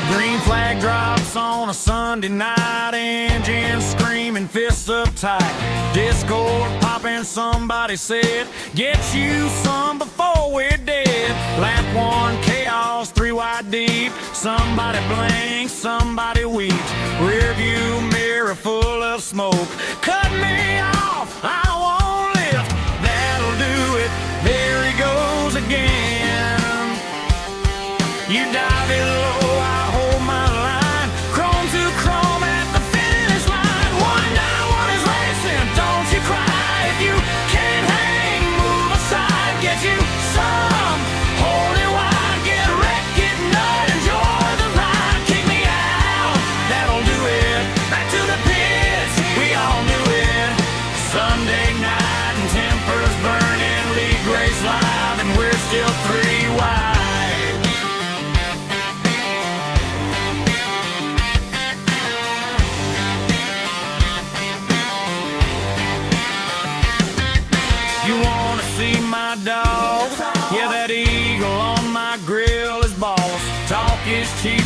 Green flag drops on a Sunday night, engine screaming, fists up tight. Discord popping, somebody said, get you some before we're dead. Lap 1, chaos, 3 wide deep. Somebody blinks, somebody weeps. Rear view mirror full of smoke. Cut me off, I won't lift. That'll do it, there he goes again. You dive it low, I hold my line. Chrome to chrome at the finish line. 191 is racing, don't you cry. If you can't hang, move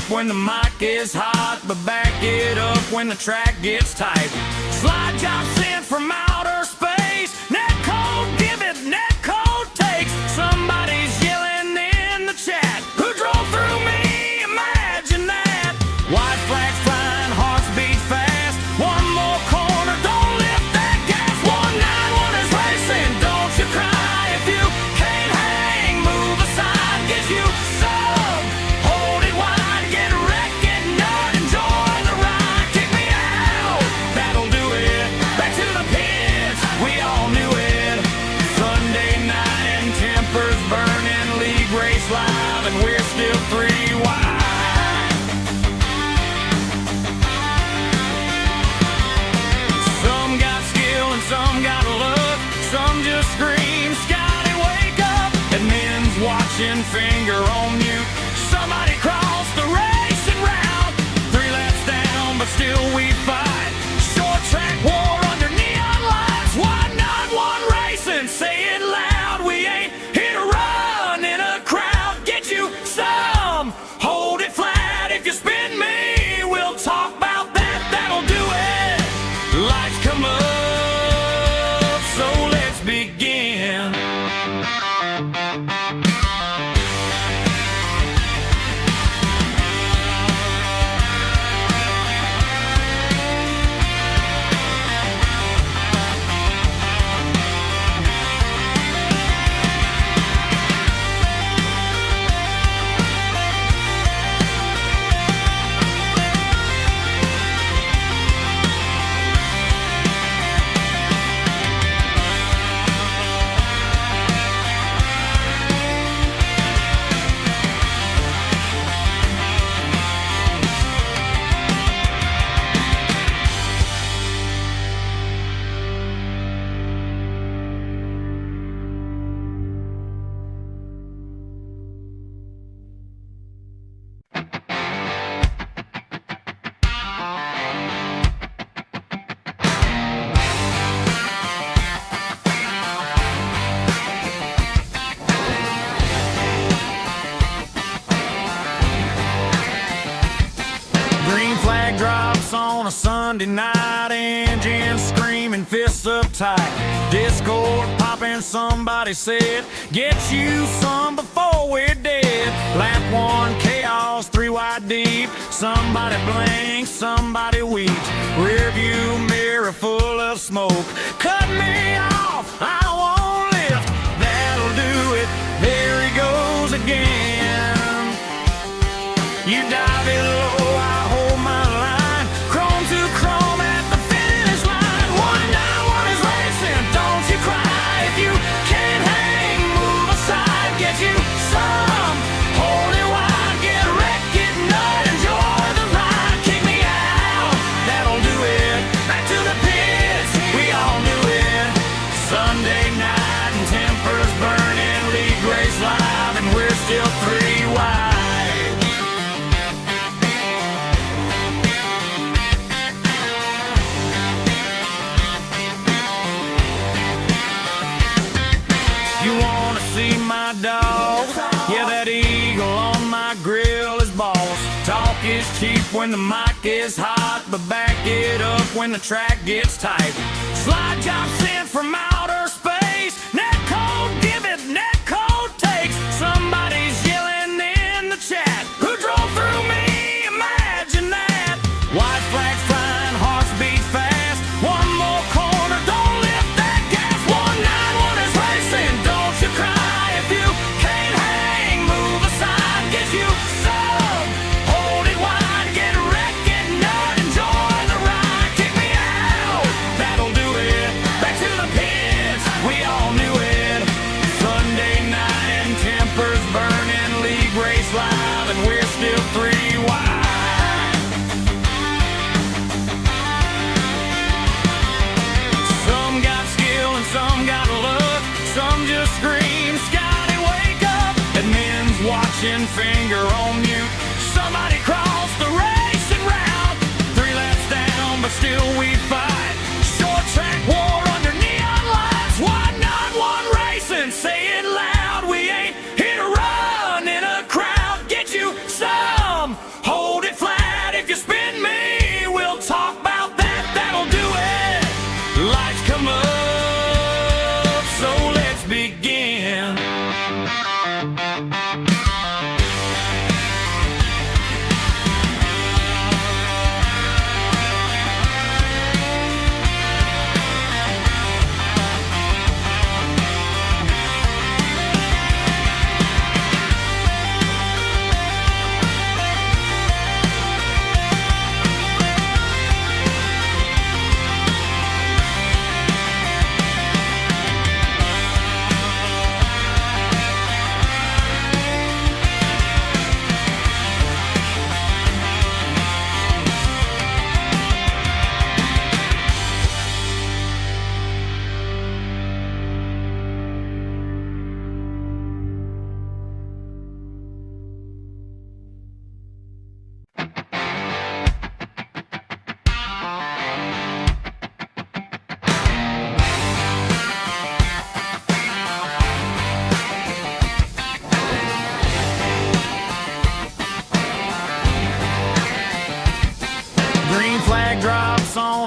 when the mic is hot, but back it up when the track gets tight. Slide job sent from outer space. Net code give it, net code takes. Somebody's yelling in the chat. Who drove through me? Imagine that. White flags flying, hearts beat fast. One more corner, don't lift that gas. 191 is racing, don't you cry. If you can't hang, move aside. Get you some, hold it wide. Get wrecked, get nut, enjoy the ride. Kick me out, that'll do it. Back to the pits, we all knew it. Sunday night and tempers burning, league race live, and we're still 3 wide. Some got skill and some got luck. Some just scream, Scotty, wake up. And men's watching, finger on mute. Somebody crossed the racing route. 3 laps down, but still we fight. Short track war under neon lights. Why not one racing? Say it loud. We ain't here to run in a crowd. Get you some, hold it flat. If you spin me, we'll talk about that. That'll do it. Lights come up, so let's begin. Green flag drops on a Sunday night, engines screaming, fists up tight. Discord popping, somebody said, get you some before we're dead. Lap 1, chaos, 3 wide deep. Somebody blinks, somebody weeps. Rear view mirror full of smoke. Cut me off, I won't lift. That'll do it, there he goes again. You dive it low, I hold my line. Chrome to chrome at the finish line. 191 is racing, don't you cry. If you can't hang, move aside. Get you some, hold it wide. Get wrecked, get nut, enjoy the ride. Kick me out, that'll do it. Back to the pits, we all knew it. Sunday night and tempers burning, league race live, and we're still 3 wide. You wanna see my dog? Yeah, that eagle on my grill is boss. Talk is cheap when the mic is hot, but back it up when the track gets tight. Slide job sent from outer space. Net code give it, net code takes. Somebody's yelling in the chat. Who drove through me? Imagine that. White flags flying, hearts beat fast. One more corner, don't lift that gas. 191 is racing, don't you cry. If you can't hang, move aside. Get you some, hold it wide. Get wrecked, get nut, enjoy the ride. Kick me out, that'll do it. Back to the pits, we all knew it. Sunday night and tempers burning, league race live, and we're still 3 wide. Some got skill and some got luck. Some just scream, Scotty, wake up. And men's watching, finger on mute. Somebody crossed the racing route. 3 laps down, but still we fight. Short track war under neon lights. Why not one racing? Say it loud. We ain't here to run in a crowd. Get you some, hold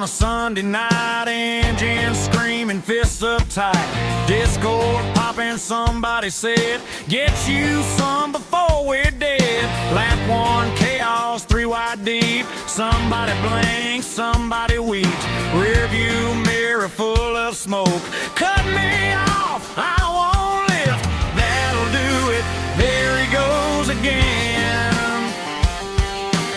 on a Sunday night, engine screaming, fists up tight, Discord popping, somebody said, get you some before we're dead. Lap one, chaos, 3 wide deep, somebody blinks, somebody weeps, rear view mirror full of smoke, cut me off, I won't lift, that'll do it, there he goes again.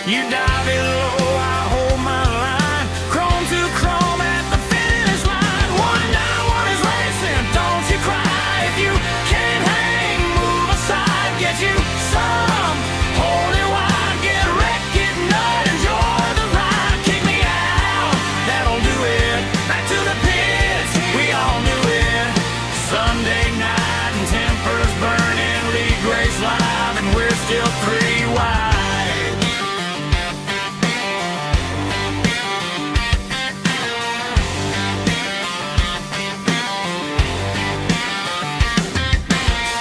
You dive it low, I hold my line, chrome to chrome at the finish line, 191 is racing, don't you cry, if you can't hang, move aside, get you some, hold it wide, get wrecked, get nut, enjoy the ride, kick me out, that'll do it, back to the pits, we all knew it, Sunday night and tempers burning, league race live and we're still 3 wide.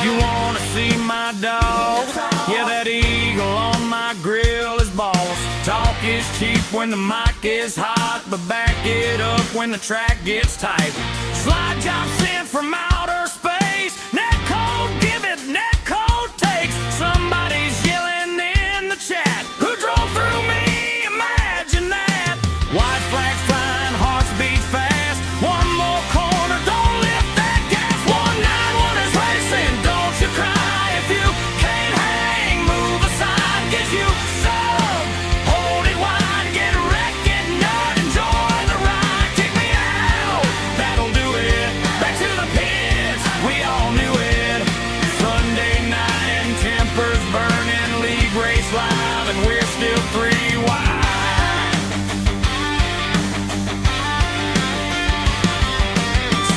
You wanna see my dog? Yeah, that eagle on my grill is boss. Talk is cheap when the mic is hot, but back it up when the track gets tight. Slide job sent from outer space. Net code give it, net code takes. Somebody's yelling in the chat. Who drove through me? Imagine that. White flags flying, hearts beat fast. One more corner, don't lift that gas. 191 is racing, don't you cry if you can't hang. Move aside, get you some. Hold it wide, get wrecked, get nut, enjoy the ride. Kick me out, that'll do it. Back to the pits, we all knew it. Sunday night and tempers burning, league race live, and we're still 3 wide.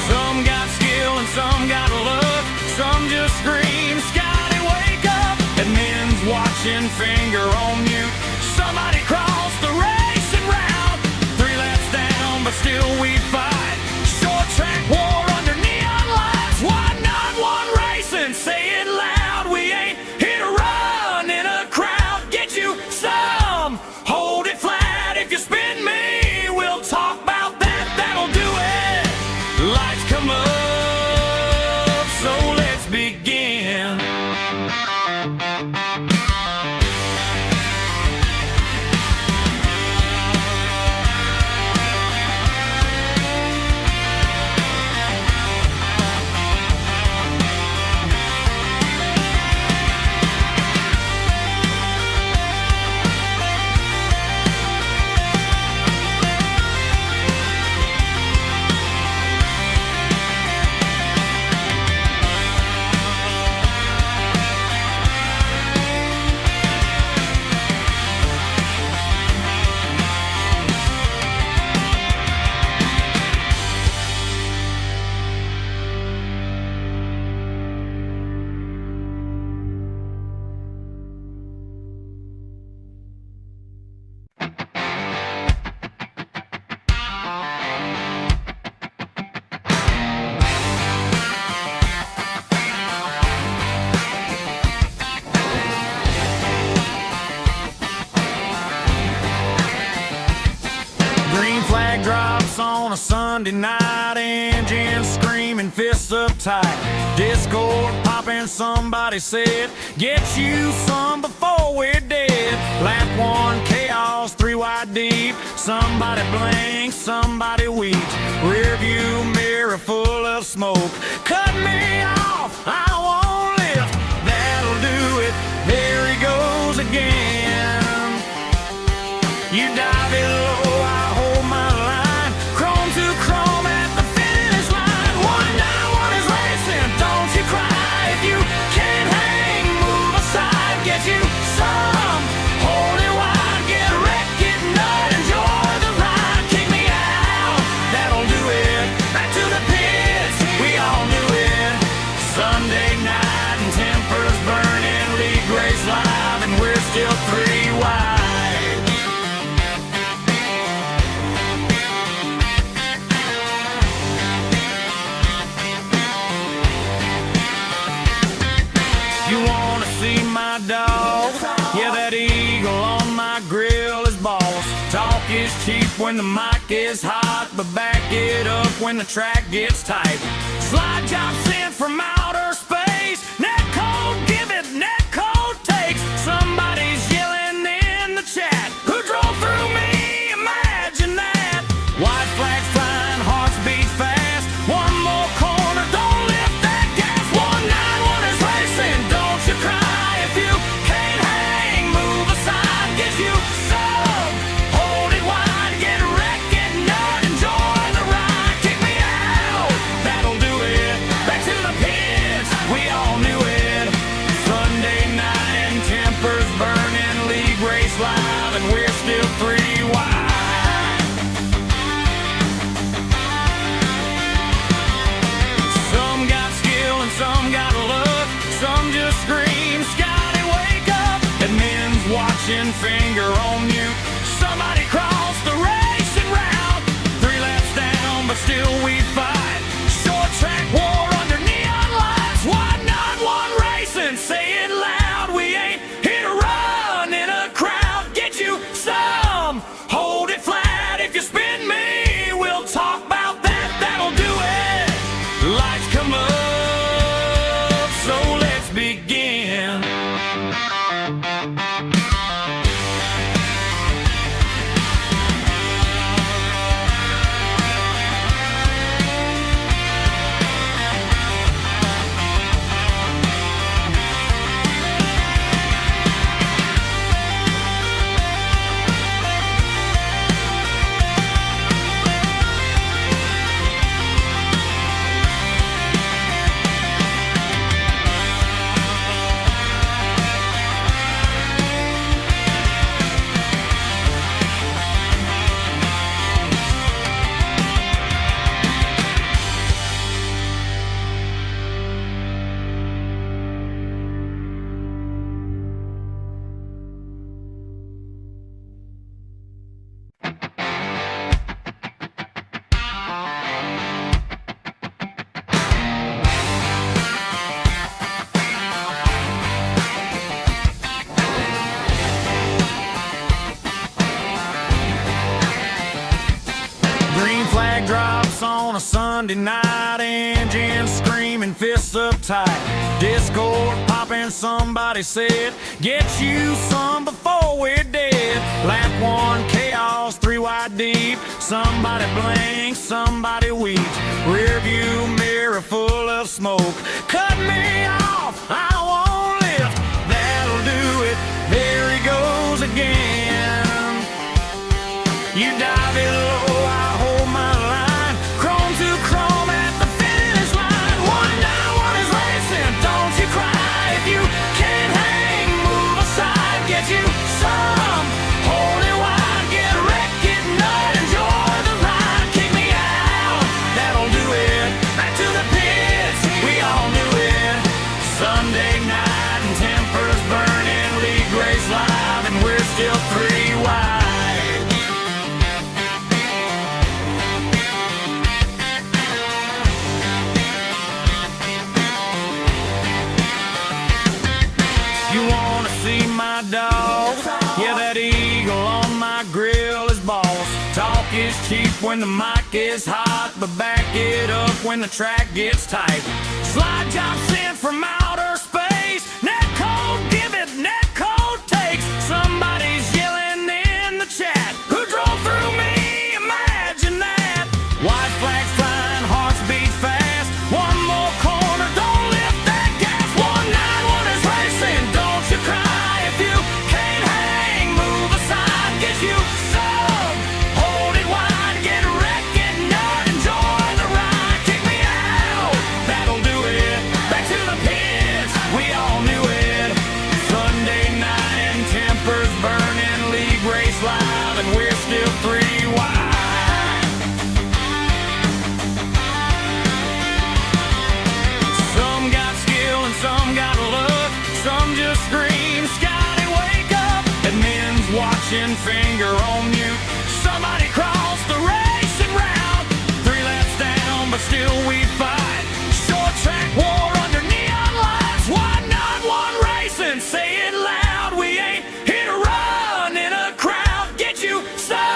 Some got skill and some got luck. Some just scream, Scotty, wake up. Admin's watching, finger on mute. Somebody crossed the racing route. 3 laps down, but still we fight. Short track war under neon lights. 191 racing, say it loud. We ain't here to run in a crowd. Get you some, hold it flat. If you spin me, we'll talk about that. That'll do it. Lights come up, so let's begin. Green flag drops on a Sunday night, engine screaming, fists up tight, Discord popping, somebody said, get you some before we're dead. Lap one, chaos, 3 wide deep, somebody blinks, somebody weeps, rear view mirror full of smoke, cut me off, I won't lift, that'll do it, there he goes again. You dive it low, I hold my line, chrome to chrome at the finish line, 191 is racing, don't you cry if you can't hang, move aside, get you some, hold it wide, get wrecked, get nut, enjoy the ride, kick me out, that'll do it, back to the pits, we all knew it, Sunday night and tempers burning, league race live, and we're still 3 wide. You wanna see my dog? Yeah, that eagle on my grill is boss. Talk is cheap when the mic is hot, but back it up when the track gets tight. Slide job sent from outer space. Net code give it, net code takes. Somebody's yelling in the chat. Who drove through me? Imagine that. White flags flying, hearts beat fast. One more corner, don't lift that gas. 191 is racing, don't you cry. If you can't hang, move aside. Get you some. Hold it wide, get wrecked, get nut, enjoy the ride. Kick me out, that'll do it. Back to the pits, we all knew it. Sunday night and tempers burning, league race live, and we're still 3 wide. Some got skill and some got luck. Some just scream, Scotty, wake up. And men's watching, finger on mute. Somebody crossed the racing route. 3 laps down, but still we fight. Short track war under neon lights. Why not one racing? Say it loud. We ain't here to run in a crowd. Get you some. Hold it flat. If you spin me, we'll talk about that. That'll do it. Lights come up, so let's begin. Green flag drops on a Sunday night, engine screaming, fists up tight. Discord popping, somebody said, get you some before we're dead. Lap 1, chaos, 3 wide deep. Somebody blinks, somebody weeps. Rear view mirror full of smoke. Cut me off, I won't lift. That'll do it, there he goes again. You dive it low, I hold my line. Chrome to chrome at the finish line. 191 is racing, don't you cry. If you can't hang, move aside. Get you some. Hold it wide, get wrecked, get nut, enjoy the ride. Kick me out, that'll do it. Back to the pits, we all knew it. Sunday night and tempers burning, league race live, and we're still 3 wide. You wanna see my dog? Yeah, that eagle on my grill is boss. Talk is cheap when the mic is hot, but back it up when the track gets tight. Slide job sent from outer space. Net code give it, net code takes. Somebody's yelling in the chat. Who drove through me? Imagine that. White flags flying, hearts beat fast. One more corner, don't lift that gas. 191 is racing, don't you cry. If you can't hang, move aside. Get you some. Hold it wide, get wrecked, get nut, enjoy the ride. Kick me out, that'll do it. Back to the pits, we all knew it. Sunday night and tempers burning, league race live, and we're still 3 wide. Some got skill and some got luck. Some just scream, Scotty, wake up. And men's watching, finger on mute. Somebody crossed the racing route. 3 laps down, but still we fight. Short track war under neon lights. Why not one racing? Say it loud. We ain't here to run in a crowd. Get you some.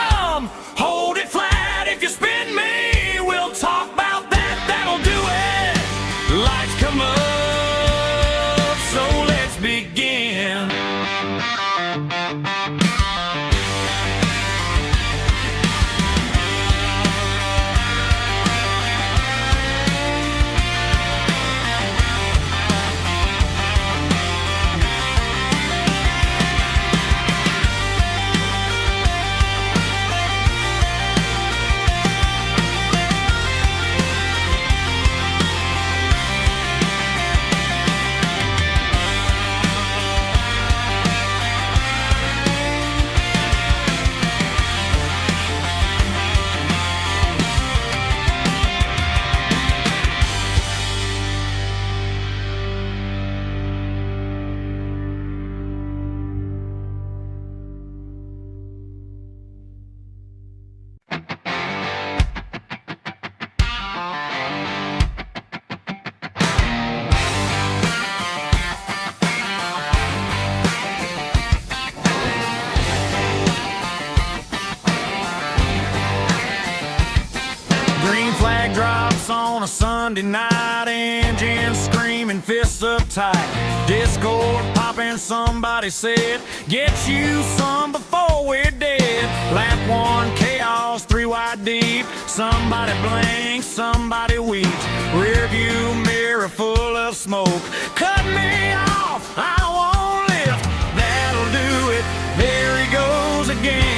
drops on a Sunday night, engine screaming, fists up tight, Discord popping, somebody said, get you some before we're dead. Lap one, chaos, 3 wide deep, somebody blinks, somebody weeps, rear view mirror full of smoke, cut me off, I won't lift, that'll do it, there he goes again.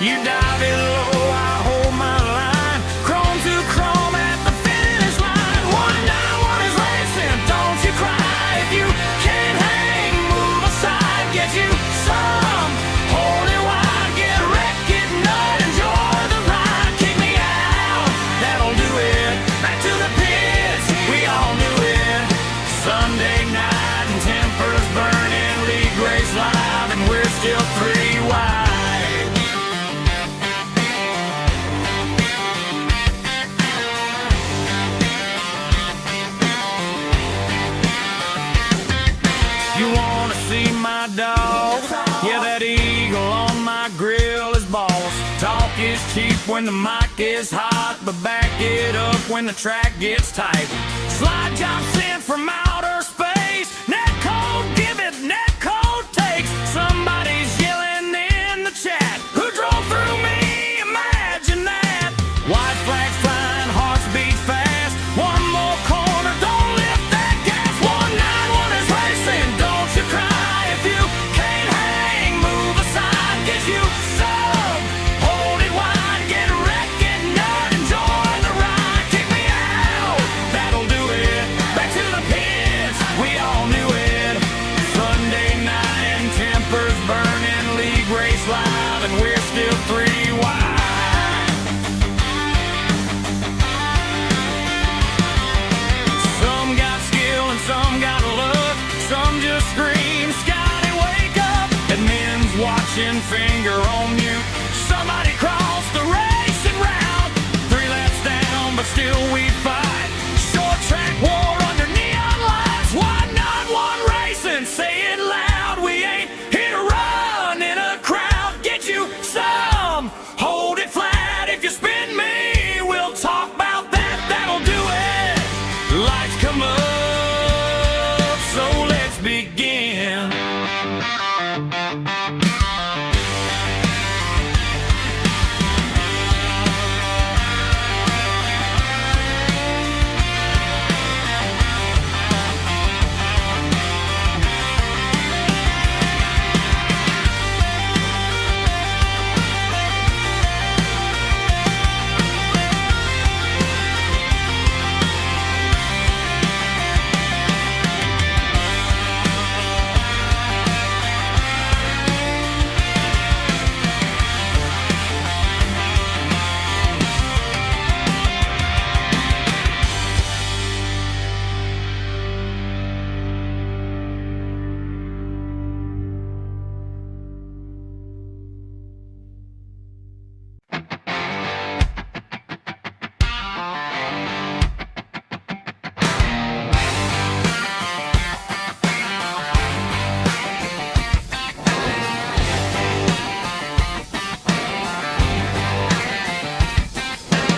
You dive in low, I hold my line, chrome to chrome at the finish line, 191 is racing, don't you cry, if you can't hang, move aside, get you some, hold it wide, get wrecked, get nut, enjoy the ride, kick me out, that'll do it, back to the pits, we all knew it, Sunday night and tempers burning, league race live and we're still 3 wide. You wanna see my dog? Yeah, that eagle on my grill is boss. Talk is cheap when the mic is hot, but back it up when the track gets tight. Slide job sent from outer space. Net code give it, net code takes. Somebody's yelling in the chat. Who drove through me? Imagine that. White flags flying, hearts beat fast. One more corner, don't lift that gas. 191 is racing, don't you cry. If you can't hang, move aside, get you some. Hold it wide, get wrecked, get nut, enjoy the ride. Kick me out, that'll do it. Back to the pits, we all knew it. Sunday night and tempers burning, league race live, and we're still 3 wide. Some got skill and some got luck. Some just scream, Scotty, wake up. Admin's watching, finger on mute. Somebody crossed the racing route. 3 laps down, but still we fight. Short track war under neon lights. 191 racing, say it loud. We ain't here to run in a crowd. Get you some, hold it flat. If you spin me, we'll talk about that. That'll do it. Lights come up, so let's begin.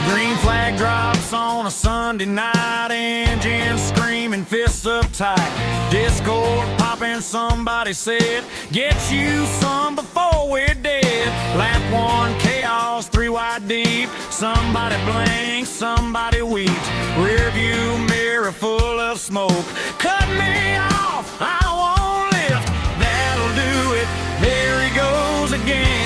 Green flag drops on a Sunday night, engine screaming, fists up tight, Discord popping, somebody said, get you some before we're dead. Lap one, chaos, 3 wide deep, somebody blinks, somebody weeps, rear view mirror full of smoke, cut me off, I won't lift, that'll do it, there he goes again.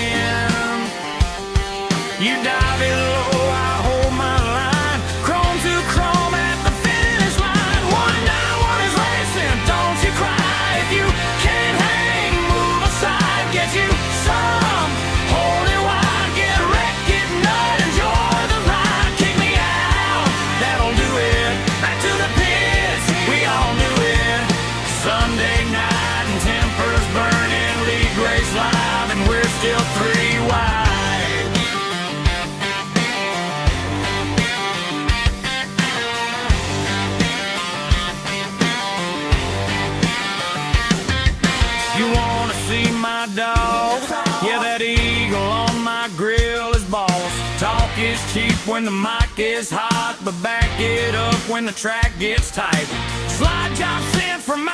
You dive in low, I hold my line, chrome to chrome at the finish line, 191 is racing, don't you cry, if you can't hang, move aside, get you some, hold it wide, get wrecked, get nut, enjoy the ride, kick me out, that'll do it, back to the pits, we all knew it, Sunday night and tempers burning, league race live, and we're still 3 wide. You wanna see my dog? when the mic is hot, but back it up when the track gets tight. Slide jumps in from